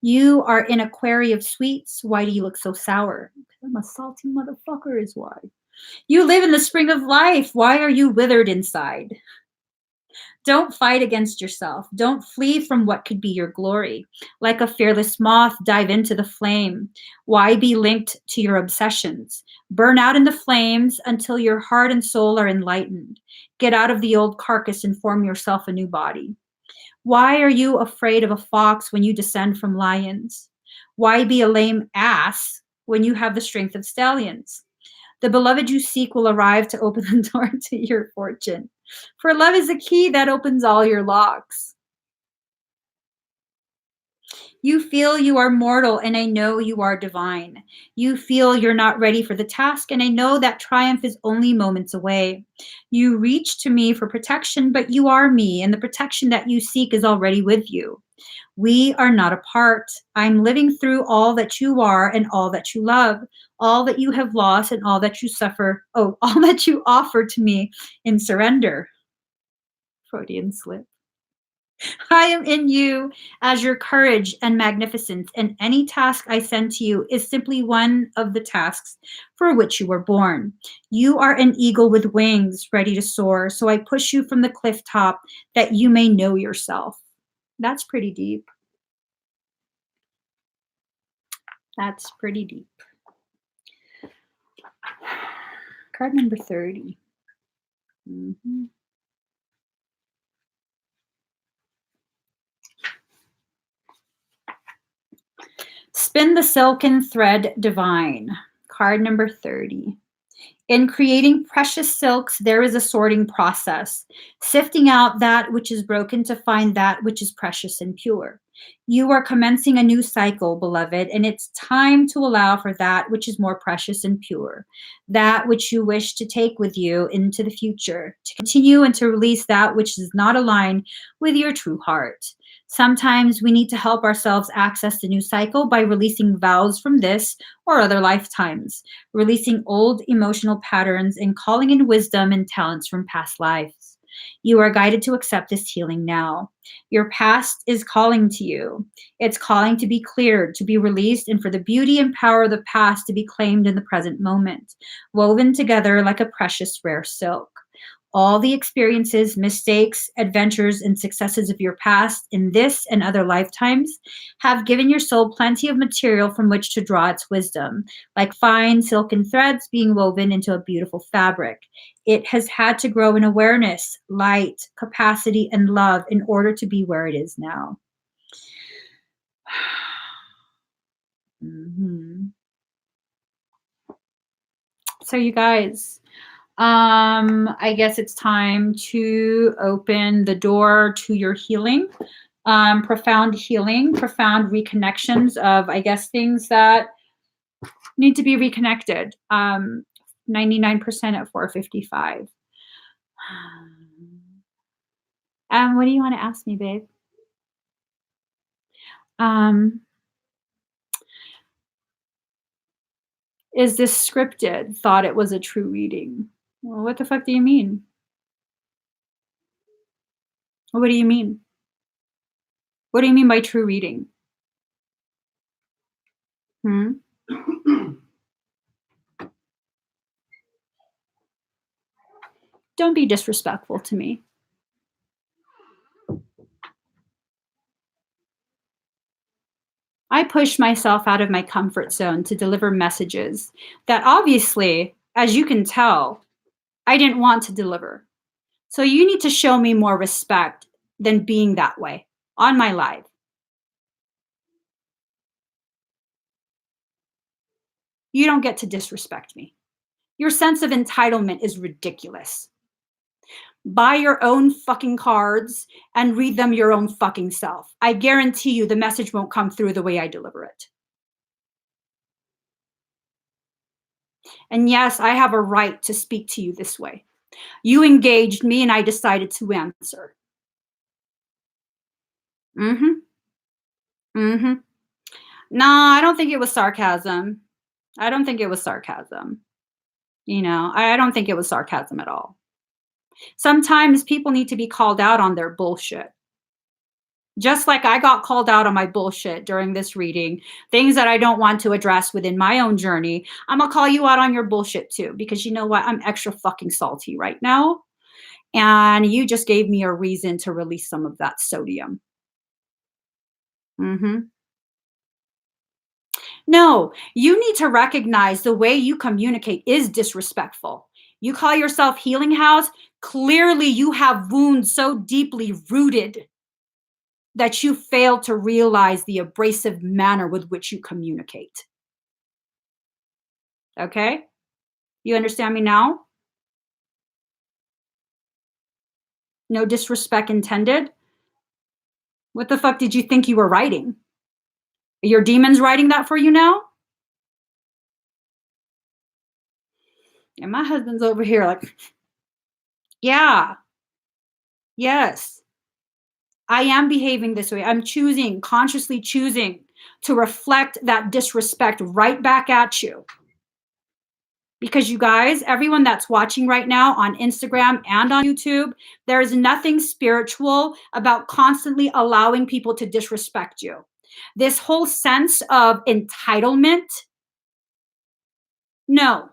You are in a quarry of sweets. Why do you look so sour? I'm a salty motherfucker is why. You live in the spring of life. Why are you withered inside? Don't fight against yourself. Don't flee from what could be your glory. Like a fearless moth, dive into the flame. Why be linked to your obsessions? Burn out in the flames until your heart and soul are enlightened. Get out of the old carcass and form yourself a new body. Why are you afraid of a fox when you descend from lions? Why be a lame ass when you have the strength of stallions? The beloved you seek will arrive to open the door to your fortune. For love is a key that opens all your locks. You feel you are mortal, and I know you are divine. You feel you're not ready for the task, and I know that triumph is only moments away. You reach to me for protection, but you are me, and the protection that you seek is already with you. We are not apart. I'm living through all that you are and all that you love, all that you have lost and all that you suffer. Oh, all that you offer to me in surrender. Freudian slip. I am in you as your courage and magnificence, and any task I send to you is simply one of the tasks for which you were born. You are an eagle with wings ready to soar, so I push you from the cliff top that you may know yourself. That's pretty deep. That's pretty deep. Card number 30. Mm-hmm. Spin the silken thread divine. Card number 30. In creating precious silks, there is a sorting process, sifting out that which is broken to find that which is precious and pure. You are commencing a new cycle, beloved, and it's time to allow for that which is more precious and pure, that which you wish to take with you into the future, to continue and to release that which is not aligned with your true heart. Sometimes we need to help ourselves access the new cycle by releasing vows from this or other lifetimes, releasing old emotional patterns, and calling in wisdom and talents from past lives. You are guided to accept this healing now. Your past is calling to you. It's calling to be cleared, to be released, and for the beauty and power of the past to be claimed in the present moment, woven together like a precious rare silk. All the experiences, mistakes, adventures, and successes of your past in this and other lifetimes have given your soul plenty of material from which to draw its wisdom, like fine silken threads being woven into a beautiful fabric. It has had to grow in awareness, light, capacity, and love in order to be where it is now. Mm-hmm. So you guys, I guess it's time to open the door to your healing, profound healing, profound reconnections of, I guess, things that need to be reconnected. 99% at 4:55. What do you want to ask me, babe? Is this scripted? Thought it was a true reading. Well, what the fuck do you mean? What do you mean? What do you mean by true reading? Hmm? Don't be disrespectful to me. I pushed myself out of my comfort zone to deliver messages that obviously, as you can tell, I didn't want to deliver. So you need to show me more respect than being that way on my live. You don't get to disrespect me. Your sense of entitlement is ridiculous. Buy your own fucking cards and read them your own fucking self. I guarantee you the message won't come through the way I deliver it. And yes, I have a right to speak to you this way. You engaged me and I decided to answer. Mm-hmm. Mm-hmm. No, I don't think it was sarcasm. I don't think it was sarcasm. I don't think it was sarcasm at all. Sometimes people need to be called out on their bullshit. Just like I got called out on my bullshit during this reading, things that I don't want to address within my own journey, I'm gonna call you out on your bullshit too, because you know what? I'm extra fucking salty right now. And you just gave me a reason to release some of that sodium. Hmm. No, you need to recognize the way you communicate is disrespectful. You call yourself Healing House, clearly you have wounds so deeply rooted that you fail to realize the abrasive manner with which you communicate. Okay? You understand me now? No disrespect intended. What the fuck did you think you were writing? Your demons writing that for you now? And my husband's over here like, yeah, yes, I am behaving this way. I'm choosing, consciously choosing to reflect that disrespect right back at you. Because you guys, everyone that's watching right now on Instagram and on YouTube, there is nothing spiritual about constantly allowing people to disrespect you. This whole sense of entitlement, no.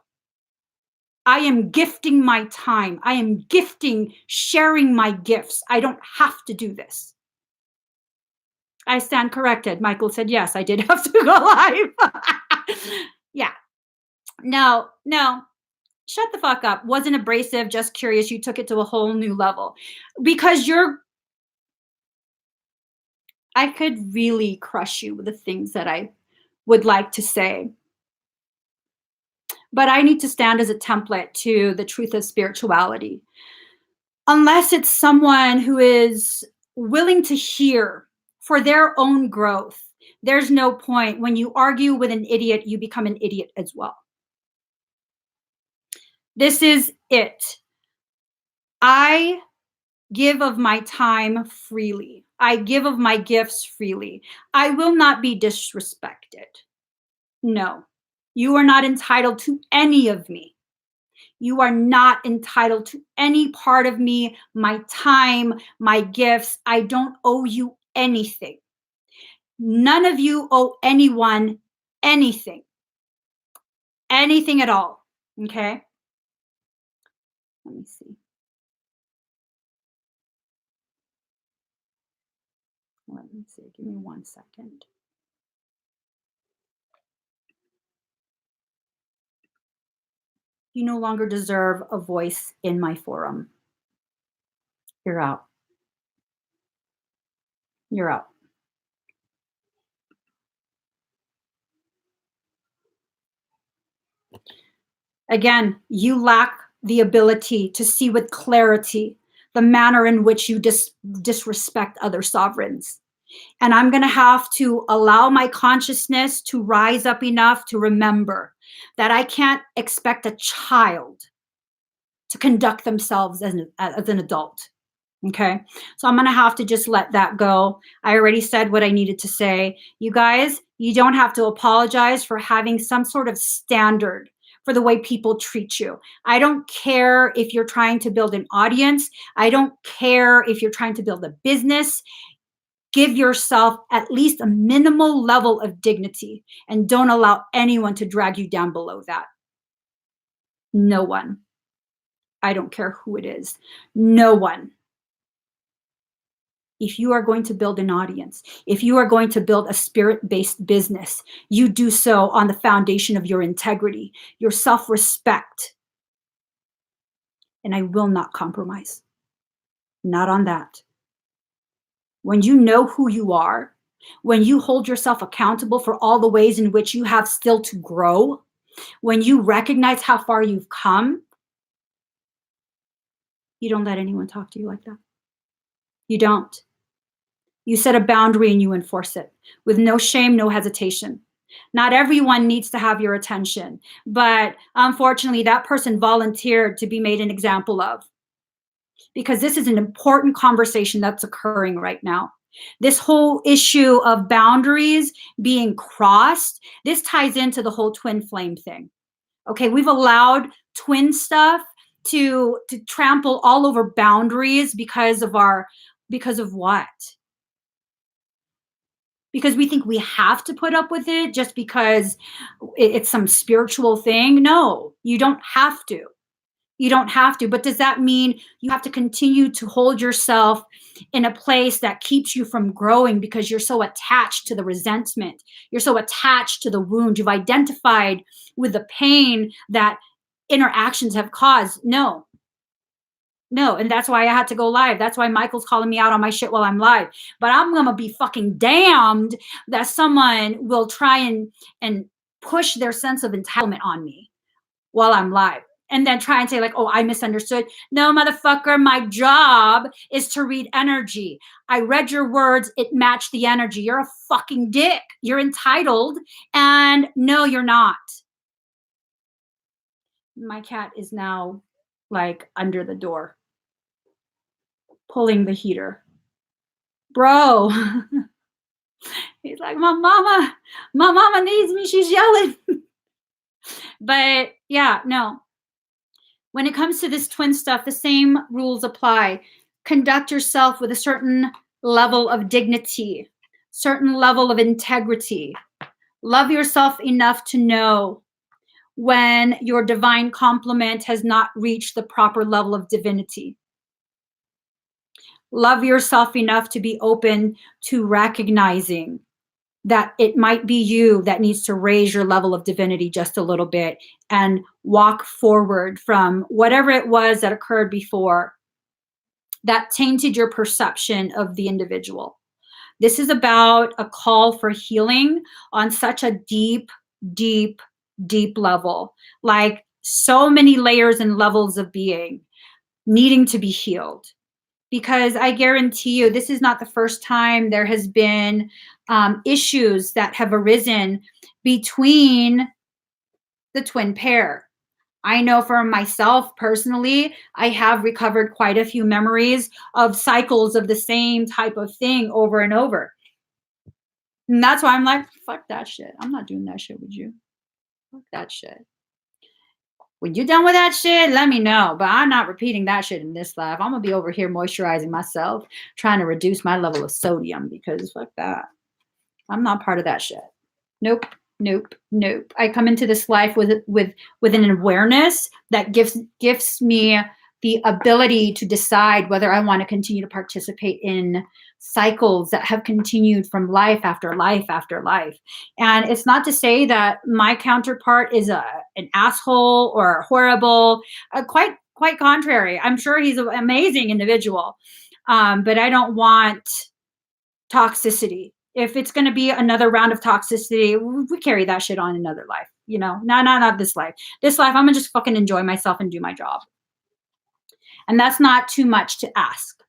I am gifting my time. I am gifting, sharing my gifts. I don't have to do this. I stand corrected. Michael said, yes, I did have to go live. Yeah. No, no, shut the fuck up. Wasn't abrasive, just curious. You took it to a whole new level because I could really crush you with the things that I would like to say. But I need to stand as a template to the truth of spirituality. Unless it's someone who is willing to hear for their own growth, there's no point. When you argue with an idiot, you become an idiot as well. This is it. I give of my time freely. I give of my gifts freely. I will not be disrespected. No, you are not entitled to any of me. You are not entitled to any part of me, my time, my gifts. I don't owe you anything. None of you owe anyone anything, anything at all. Okay? Let me see. Let me see. Give me 1 second. You no longer deserve a voice in my forum. You're out. You're out. Again, you lack the ability to see with clarity the manner in which you disrespect other sovereigns. And I'm going to have to allow my consciousness to rise up enough to remember that I can't expect a child to conduct themselves as an adult. Okay. So I'm going to have to just let that go. I already said what I needed to say. You guys, you don't have to apologize for having some sort of standard for the way people treat you. I don't care if you're trying to build an audience. I don't care if you're trying to build a business. Give yourself at least a minimal level of dignity and don't allow anyone to drag you down below that. No one. I don't care who it is. No one. If you are going to build an audience, if you are going to build a spirit-based business, you do so on the foundation of your integrity, your self-respect. And I will not compromise. Not on that. When you know who you are, when you hold yourself accountable for all the ways in which you have still to grow, when you recognize how far you've come, you don't let anyone talk to you like that. You don't. You set a boundary and you enforce it with no shame, no hesitation. Not everyone needs to have your attention, but unfortunately, that person volunteered to be made an example of, because this is an important conversation that's occurring right now. This whole issue of boundaries being crossed, this ties into the whole twin flame thing. Okay, we've allowed twin stuff to trample all over boundaries because of what? Because we think we have to put up with it just because it's some spiritual thing. No, you don't have to. You don't have to. But does that mean you have to continue to hold yourself in a place that keeps you from growing because you're so attached to the resentment? You're so attached to the wound. You've identified with the pain that interactions have caused. No. No, and that's why I had to go live. That's why Michael's calling me out on my shit while I'm live. But I'm gonna be fucking damned that someone will try and push their sense of entitlement on me while I'm live. And then try and say, like, oh, I misunderstood. No, motherfucker, my job is to read energy. I read your words, it matched the energy. You're a fucking dick. You're entitled. And no, you're not. My cat is now like under the door, pulling the heater. Bro. He's like, my mama needs me. She's yelling. But yeah, no. When it comes to this twin stuff, the same rules apply. Conduct yourself with a certain level of dignity, certain level of integrity. Love yourself enough to know when your divine complement has not reached the proper level of divinity. Love yourself enough to be open to recognizing that it might be you that needs to raise your level of divinity just a little bit and walk forward from whatever it was that occurred before that tainted your perception of the individual. This is about a call for healing on such a deep, deep, deep level, like so many layers and levels of being needing to be healed. Because I guarantee you, this is not the first time there has been issues that have arisen between the twin pair. I know for myself personally, I have recovered quite a few memories of cycles of the same type of thing over and over. And that's why I'm like, fuck that shit. I'm not doing that shit with you. Fuck that shit. When you're done with that shit, let me know. But I'm not repeating that shit in this life. I'm going to be over here moisturizing myself, trying to reduce my level of sodium because fuck that. I'm not part of that shit. Nope, nope, nope. I come into this life with an awareness that gives me the ability to decide whether I want to continue to participate in cycles that have continued from life after life after life. And it's not to say that my counterpart is an asshole or horrible. Quite contrary. I'm sure he's an amazing individual, but I don't want toxicity. If it's going to be another round of toxicity, we carry that shit on another life. You know, not this life. This life, I'm gonna just fucking enjoy myself and do my job. And that's not too much to ask.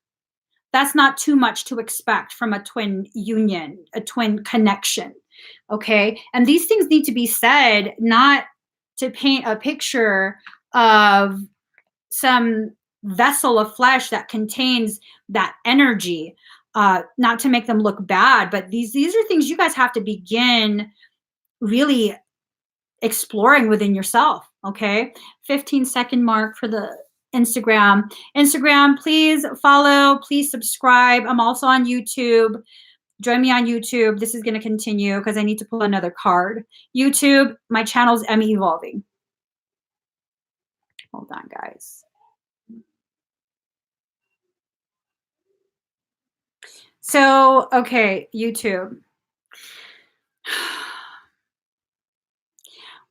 That's not too much to expect from a twin union, a twin connection. Okay. And these things need to be said, not to paint a picture of some vessel of flesh that contains that energy, not to make them look bad, but these are things you guys have to begin really exploring within yourself. Okay. 15-second mark for the Instagram, please follow, please subscribe. I'm also on YouTube. Join me on YouTube. This is going to continue because I need to pull another card. YouTube, my channel's Emmy Evolving. Hold on, guys. So, okay, YouTube.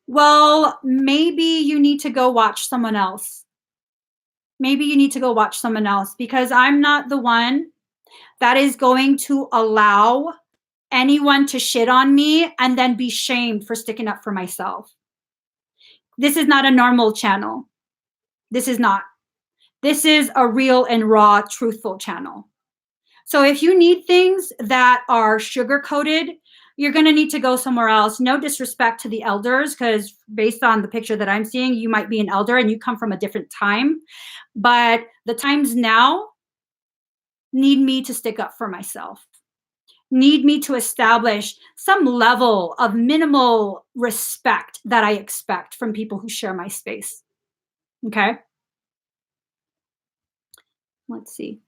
Well, maybe you need to go watch someone else. Maybe you need to go watch someone else, because I'm not the one that is going to allow anyone to shit on me and then be shamed for sticking up for myself. This is not a normal channel. This is not. This is a real and raw, truthful channel. So if you need things that are sugar-coated, you're going to need to go somewhere else. No disrespect to the elders, because based on the picture that I'm seeing, you might be an elder and you come from a different time. But the times now need me to stick up for myself, need me to establish some level of minimal respect that I expect from people who share my space. Okay? Let's see.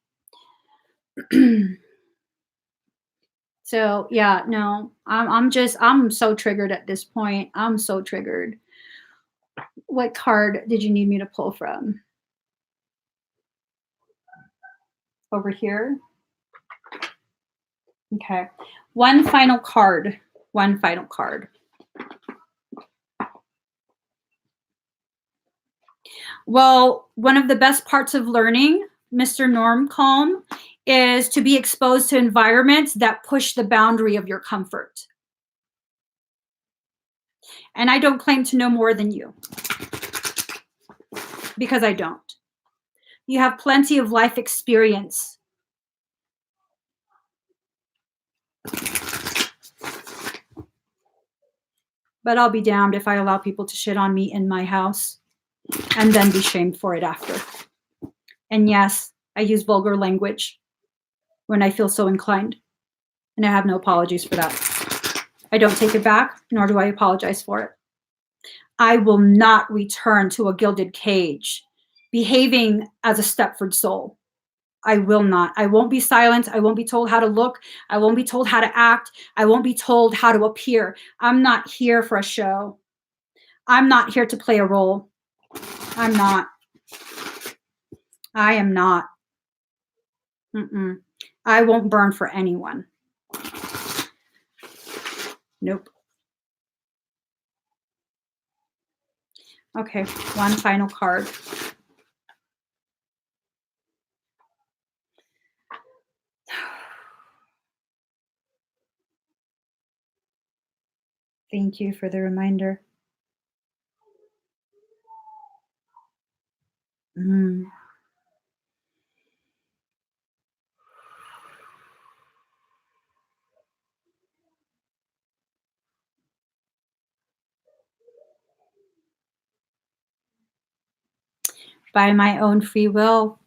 So yeah, no, I'm so triggered at this point. I'm so triggered. What card did you need me to pull from? Over here. Okay. One final card. One final card. Well, one of the best parts of learning, Mr. Norm Calm, is to be exposed to environments that push the boundary of your comfort. And I don't claim to know more than you, because I don't. You have plenty of life experience. But I'll be damned if I allow people to shit on me in my house and then be shamed for it after. And yes, I use vulgar language when I feel so inclined. And I have no apologies for that. I don't take it back, nor do I apologize for it. I will not return to a gilded cage, behaving as a Stepford soul. I will not. I won't be silent. I won't be told how to look. I won't be told how to act. I won't be told how to appear. I'm not here for a show. I'm not here to play a role. I'm not. I am not. I won't burn for anyone. Nope. Okay, one final card. Thank you for the reminder. By my own free will,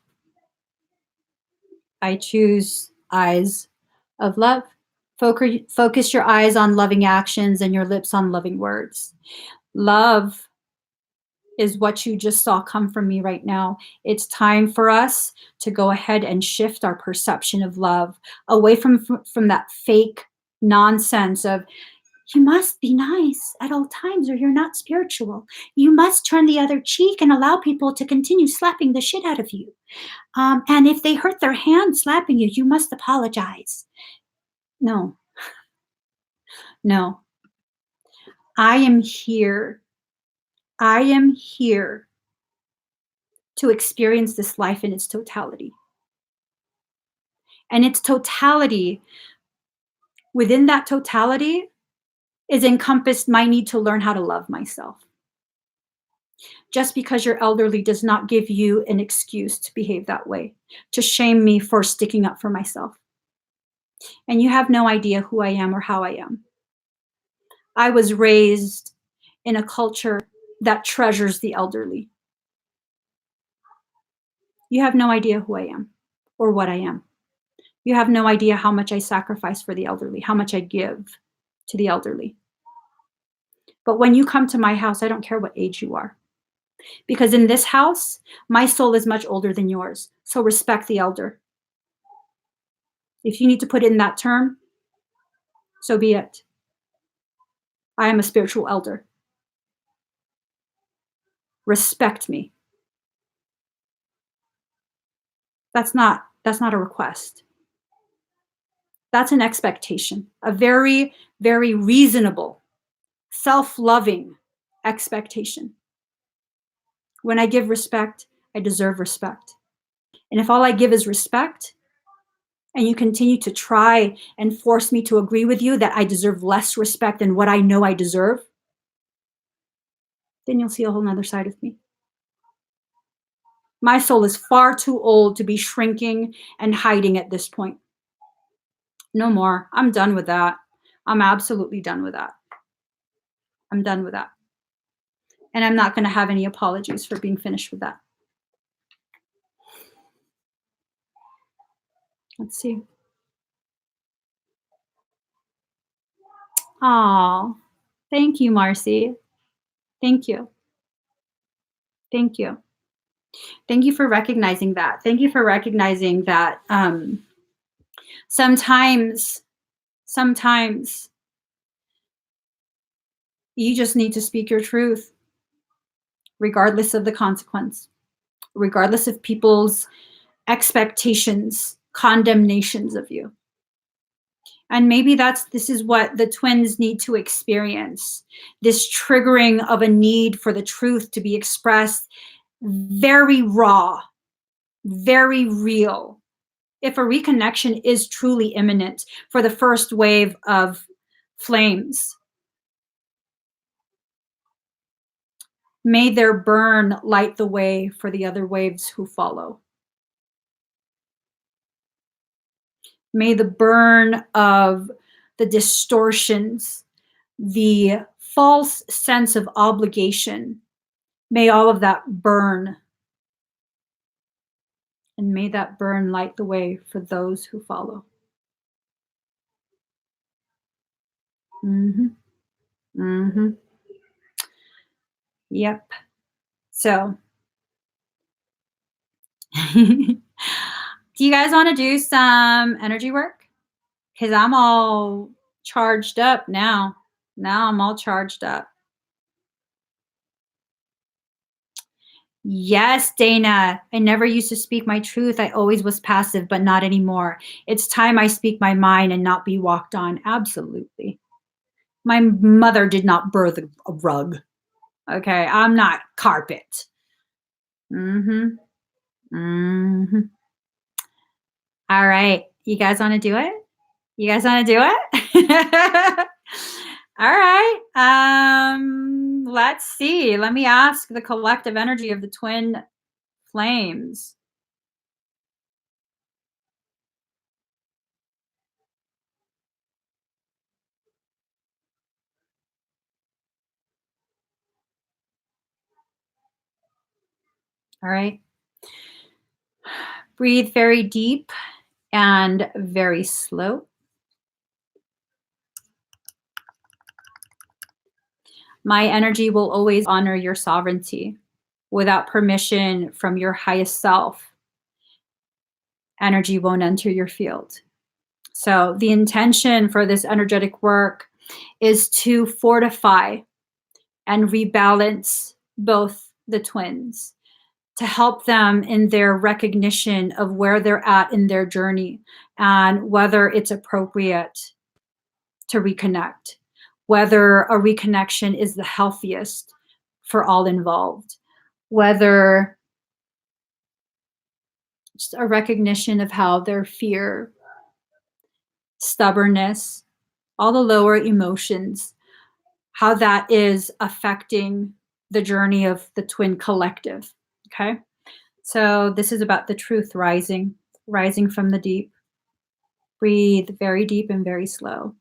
I choose eyes of love. Focus your eyes on loving actions and your lips on loving words. Love is what you just saw come from me right now. It's time for us to go ahead and shift our perception of love away from that fake nonsense of, you must be nice at all times or you're not spiritual. You must turn the other cheek and allow people to continue slapping the shit out of you. And if they hurt their hand slapping you, you must apologize. No. No. I am here. I am here to experience this life in its totality. And its totality, within that totality, is encompassed my need to learn how to love myself. Just because you're elderly does not give you an excuse to behave that way, to shame me for sticking up for myself. And you have no idea who I am or how I am. I was raised in a culture that treasures the elderly. You have no idea who I am or what I am. You have no idea how much I sacrifice for the elderly, how much I give to the elderly. But when you come to my house, I don't care what age you are. Because in this house, my soul is much older than yours. So respect the elder. If you need to put it in that term, So be it. I am a spiritual elder. Respect me. That's not a request. That's an expectation, a very, very reasonable, self-loving expectation. When I give respect, I deserve respect. And if all I give is respect, and you continue to try and force me to agree with you that I deserve less respect than what I know I deserve, then you'll see a whole nother side of me. My soul is far too old to be shrinking and hiding at this point. No more. I'm done with that. I'm absolutely done with that. I'm done with that. And I'm not going to have any apologies for being finished with that. Let's see. Oh, thank you, Marcy. Thank you. Thank you. Thank you for recognizing that. Thank you for recognizing that sometimes you just need to speak your truth, regardless of the consequence, regardless of people's expectations, condemnations of you. And maybe this is what the twins need to experience, this triggering of a need for the truth to be expressed, very raw, very real. If a reconnection is truly imminent for the first wave of flames, may their burn light the way for the other waves who follow. May the burn of the distortions, the false sense of obligation, may all of that burn. And may that burn light the way for those who follow. Mm-hmm. Mm-hmm. Yep. So, do you guys want to do some energy work? Because I'm all charged up now. Now I'm all charged up. Yes, Dana. I never used to speak my truth. I always was passive, but not anymore. It's time I speak my mind and not be walked on. Absolutely. My mother did not birth a rug. Okay, I'm not carpet. Mm-hmm. Mm-hmm. All right. You guys want to do it? You guys want to do it? All right. Let's see. Let me ask the collective energy of the twin flames. All right. Breathe very deep and very slow. My energy will always honor your sovereignty. Without permission from your highest self, energy won't enter your field. So the intention for this energetic work is to fortify and rebalance both the twins, to help them in their recognition of where they're at in their journey and whether it's appropriate to reconnect, whether a reconnection is the healthiest for all involved, whether just a recognition of how their fear, stubbornness, all the lower emotions, how that is affecting the journey of the twin collective. Okay. So this is about the truth rising from the deep. Breathe very deep and very slow.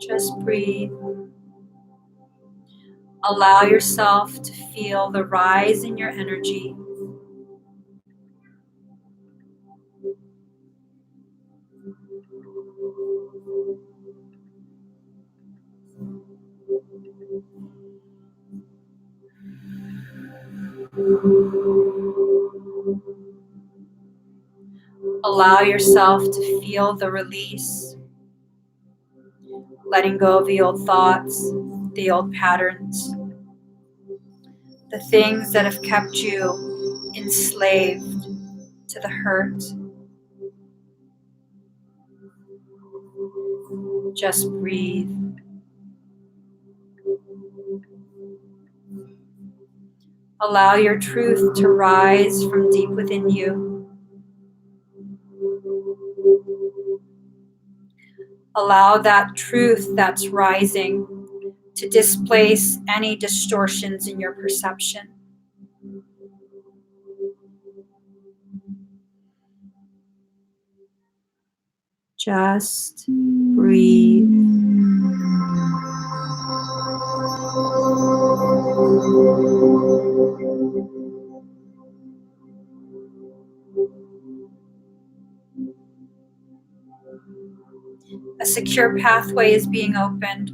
Just breathe. Allow yourself to feel the rise in your energy. Allow yourself to feel the release, letting go of the old thoughts, the old patterns, the things that have kept you enslaved to the hurt. Just breathe. Allow your truth to rise from deep within you. Allow that truth that's rising to displace any distortions in your perception. Just breathe. A secure pathway is being opened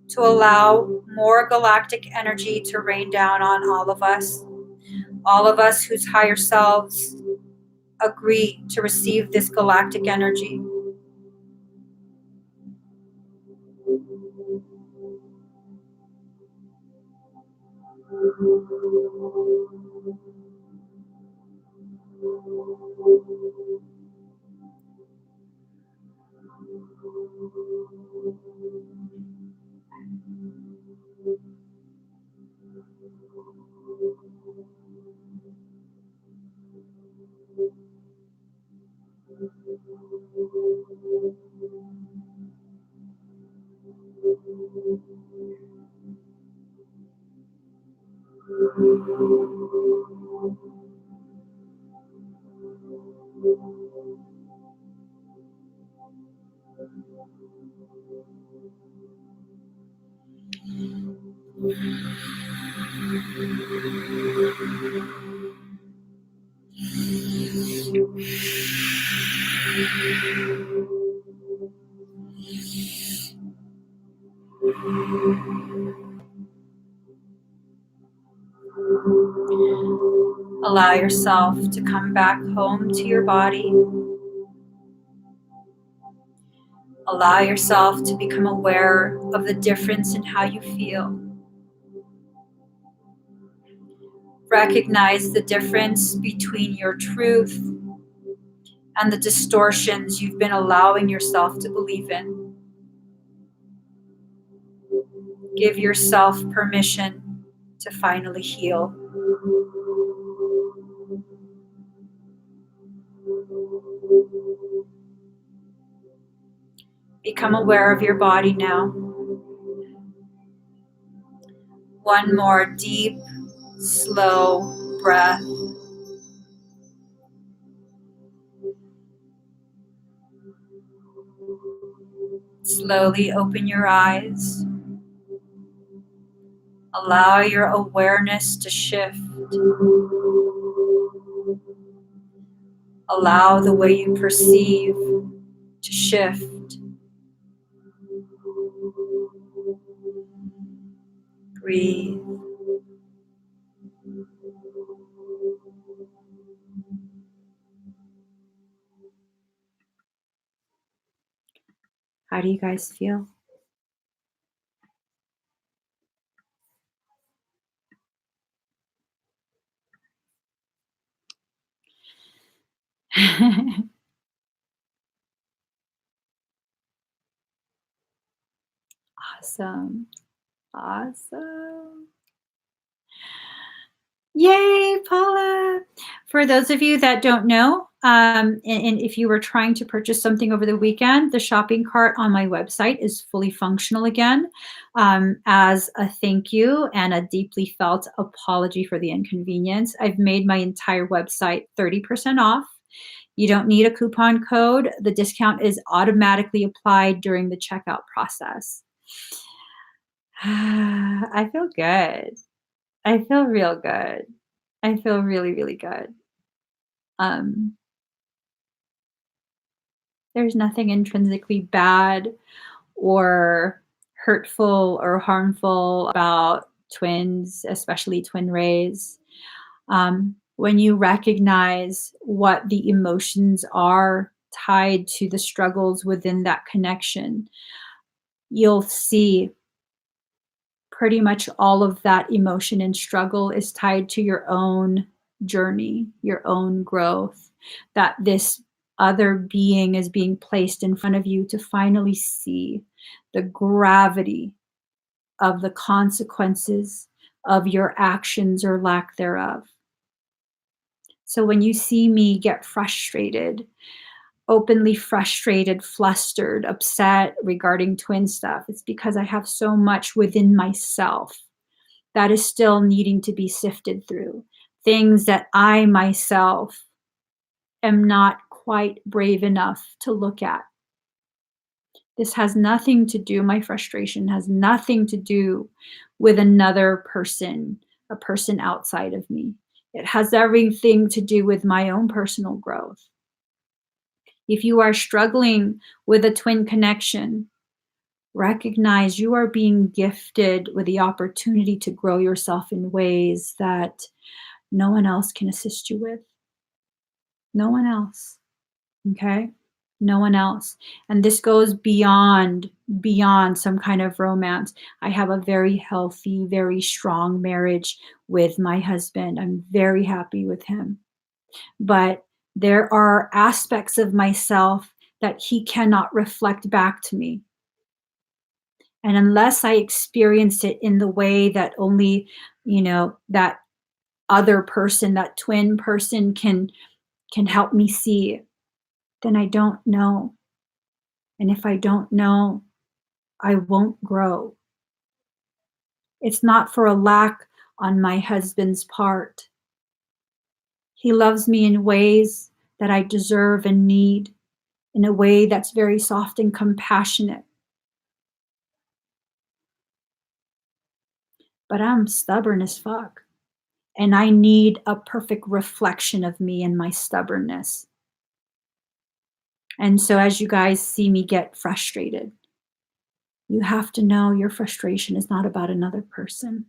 to allow more galactic energy to rain down on all of us whose higher selves agree to receive this galactic energy. Allow yourself to come back home to your body. Allow yourself to become aware of the difference in how you feel. Recognize the difference between your truth and the distortions you've been allowing yourself to believe in. Give yourself permission to finally heal. Become aware of your body now. One more deep, slow breath. Slowly open your eyes. Allow your awareness to shift. Allow the way you perceive to shift. Breathe. How do you guys feel? Awesome. Awesome. Yay, Paula. For those of you that don't know, and if you were trying to purchase something over the weekend, the shopping cart on my website is fully functional again, as a thank you and a deeply felt apology for the inconvenience. I've made my entire website 30% off. You don't need a coupon code. The discount is automatically applied during the checkout process. I feel good. I feel real good. I feel really, really good. Um, there's nothing intrinsically bad or hurtful or harmful about twins, especially twin rays. When you recognize what the emotions are tied to the struggles within that connection, you'll see pretty much all of that emotion and struggle is tied to your own journey, your own growth, that this other being is being placed in front of you to finally see the gravity of the consequences of your actions or lack thereof. So when you see me get frustrated, openly frustrated, flustered, upset regarding twin stuff, it's because I have so much within myself that is still needing to be sifted through. Things that I myself am not quite brave enough to look at. This has nothing to do, my frustration has nothing to do with another person, a person outside of me. It has everything to do with my own personal growth. If you are struggling with a twin connection, recognize you are being gifted with the opportunity to grow yourself in ways that no one else can assist you with. No one else. Okay? No one else. And this goes beyond some kind of romance. I have a very healthy, very strong marriage with my husband. I'm very happy with him. But there are aspects of myself that he cannot reflect back to me. And unless I experience it in the way that only, that other person, that twin person can help me see, then I don't know. And if I don't know, I won't grow. It's not for a lack on my husband's part. He loves me in ways that I deserve and need, in a way that's very soft and compassionate. But I'm stubborn as fuck. And I need a perfect reflection of me and my stubbornness. And so as you guys see me get frustrated, you have to know your frustration is not about another person.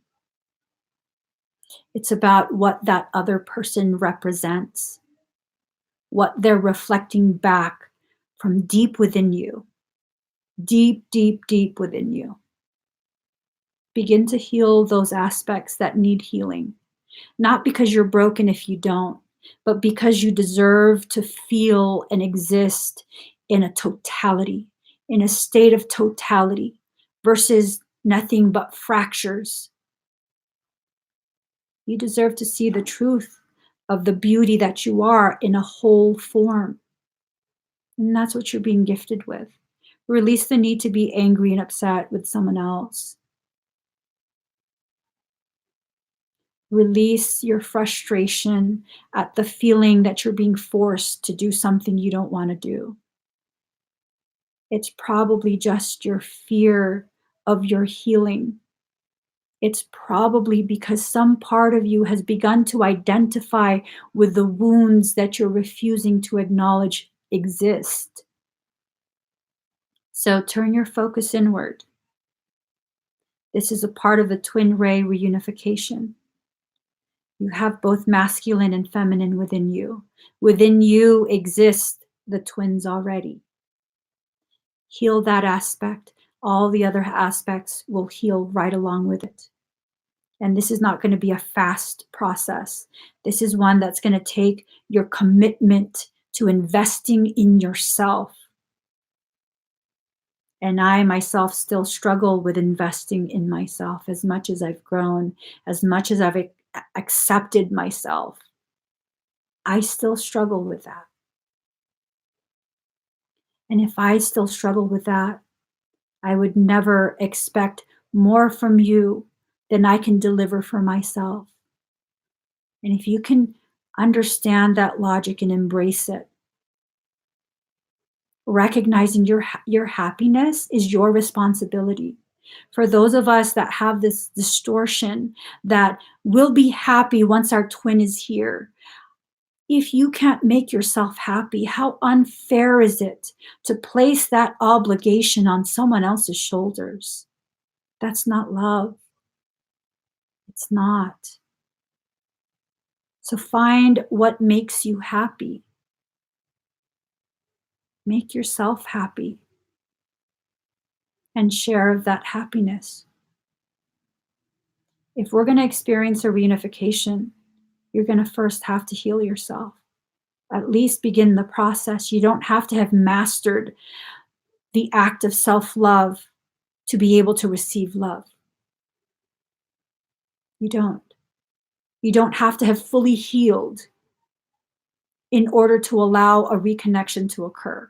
It's about what that other person represents, what they're reflecting back from deep within you, deep, deep, deep within you. Begin to heal those aspects that need healing, not because you're broken if you don't, but because you deserve to feel and exist in a totality, in a state of totality versus nothing but fractures. You deserve to see the truth of the beauty that you are in a whole form. And that's what you're being gifted with. Release the need to be angry and upset with someone else. Release your frustration at the feeling that you're being forced to do something you don't want to do. It's probably just your fear of your healing. It's probably because some part of you has begun to identify with the wounds that you're refusing to acknowledge exist. So turn your focus inward. This is a part of the twin ray reunification. You have both masculine and feminine within you. Within you exist the twins already. Heal that aspect. All the other aspects will heal right along with it. And this is not going to be a fast process. This is one that's going to take your commitment to investing in yourself. And I myself still struggle with investing in myself as much as I've grown, as much as I've accepted myself. I still struggle with that. And if I still struggle with that, I would never expect more from you than I can deliver for myself. And if you can understand that logic and embrace it, recognizing your happiness is your responsibility. For those of us that have this distortion that we'll be happy once our twin is here, if you can't make yourself happy, how unfair is it to place that obligation on someone else's shoulders? That's not love. It's not. So find what makes you happy. Make yourself happy and share of that happiness. If we're going to experience a reunification, you're going to first have to heal yourself. At least begin the process. You don't have to have mastered the act of self-love to be able to receive love. You don't. You don't have to have fully healed in order to allow a reconnection to occur.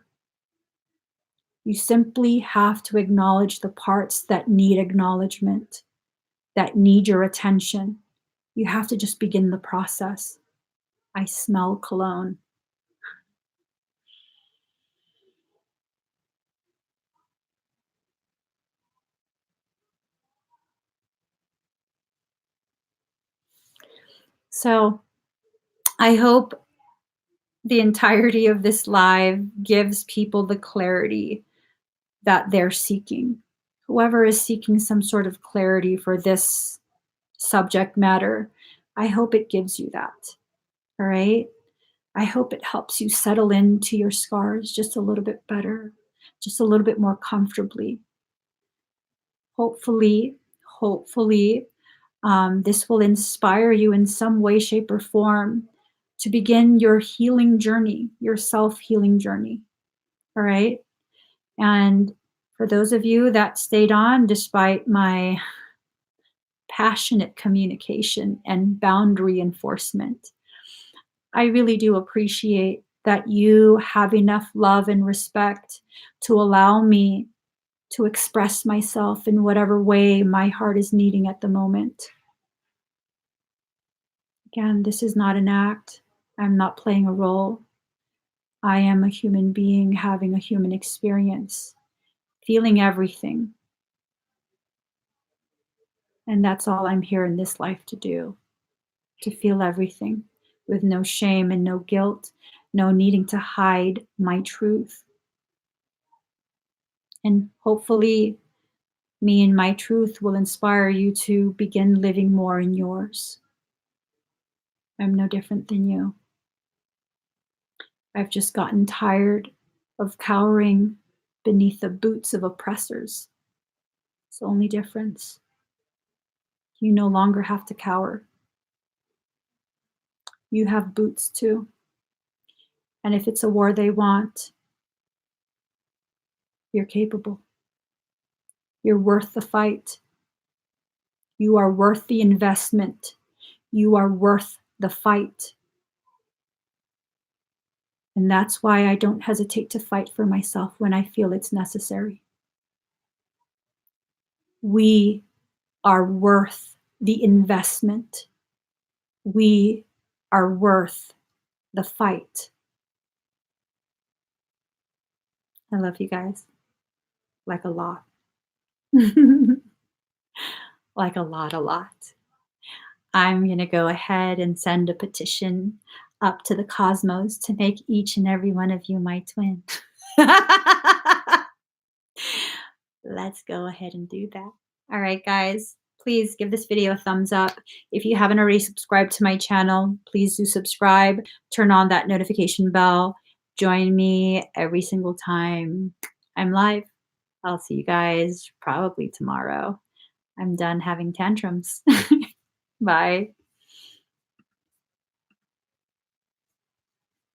You simply have to acknowledge the parts that need acknowledgement, that need your attention. You have to just begin the process. I smell cologne. So I hope the entirety of this live gives people the clarity that they're seeking. Whoever is seeking some sort of clarity for this subject matter, I hope it gives you that. All right? I hope it helps you settle into your scars just a little bit better, just a little bit more comfortably. Hopefully, this will inspire you in some way, shape, or form to begin your healing journey, your self-healing journey. All right? And for those of you that stayed on despite my passionate communication and boundary enforcement, I really do appreciate that you have enough love and respect to allow me to express myself in whatever way my heart is needing at the moment. Again, this is not an act. I'm not playing a role. I am a human being having a human experience, feeling everything. And that's all I'm here in this life to do, to feel everything with no shame and no guilt, no needing to hide my truth. And hopefully, me and my truth will inspire you to begin living more in yours. I'm no different than you. I've just gotten tired of cowering beneath the boots of oppressors. It's the only difference. You no longer have to cower. You have boots too. And if it's a war they want, you're capable. You're worth the fight. You are worth the investment. You are worth the fight. And that's why I don't hesitate to fight for myself when I feel it's necessary. We are worth the investment. We are worth the fight. I love you guys. Like a lot. Like a lot. I'm going to go ahead and send a petition up to the cosmos to make each and every one of you my twin. Let's go ahead and do that. All right, guys, please give this video a thumbs up. If you haven't already subscribed to my channel, please do subscribe. Turn on that notification bell. Join me every single time I'm live. I'll see you guys probably tomorrow. I'm done having tantrums. Bye.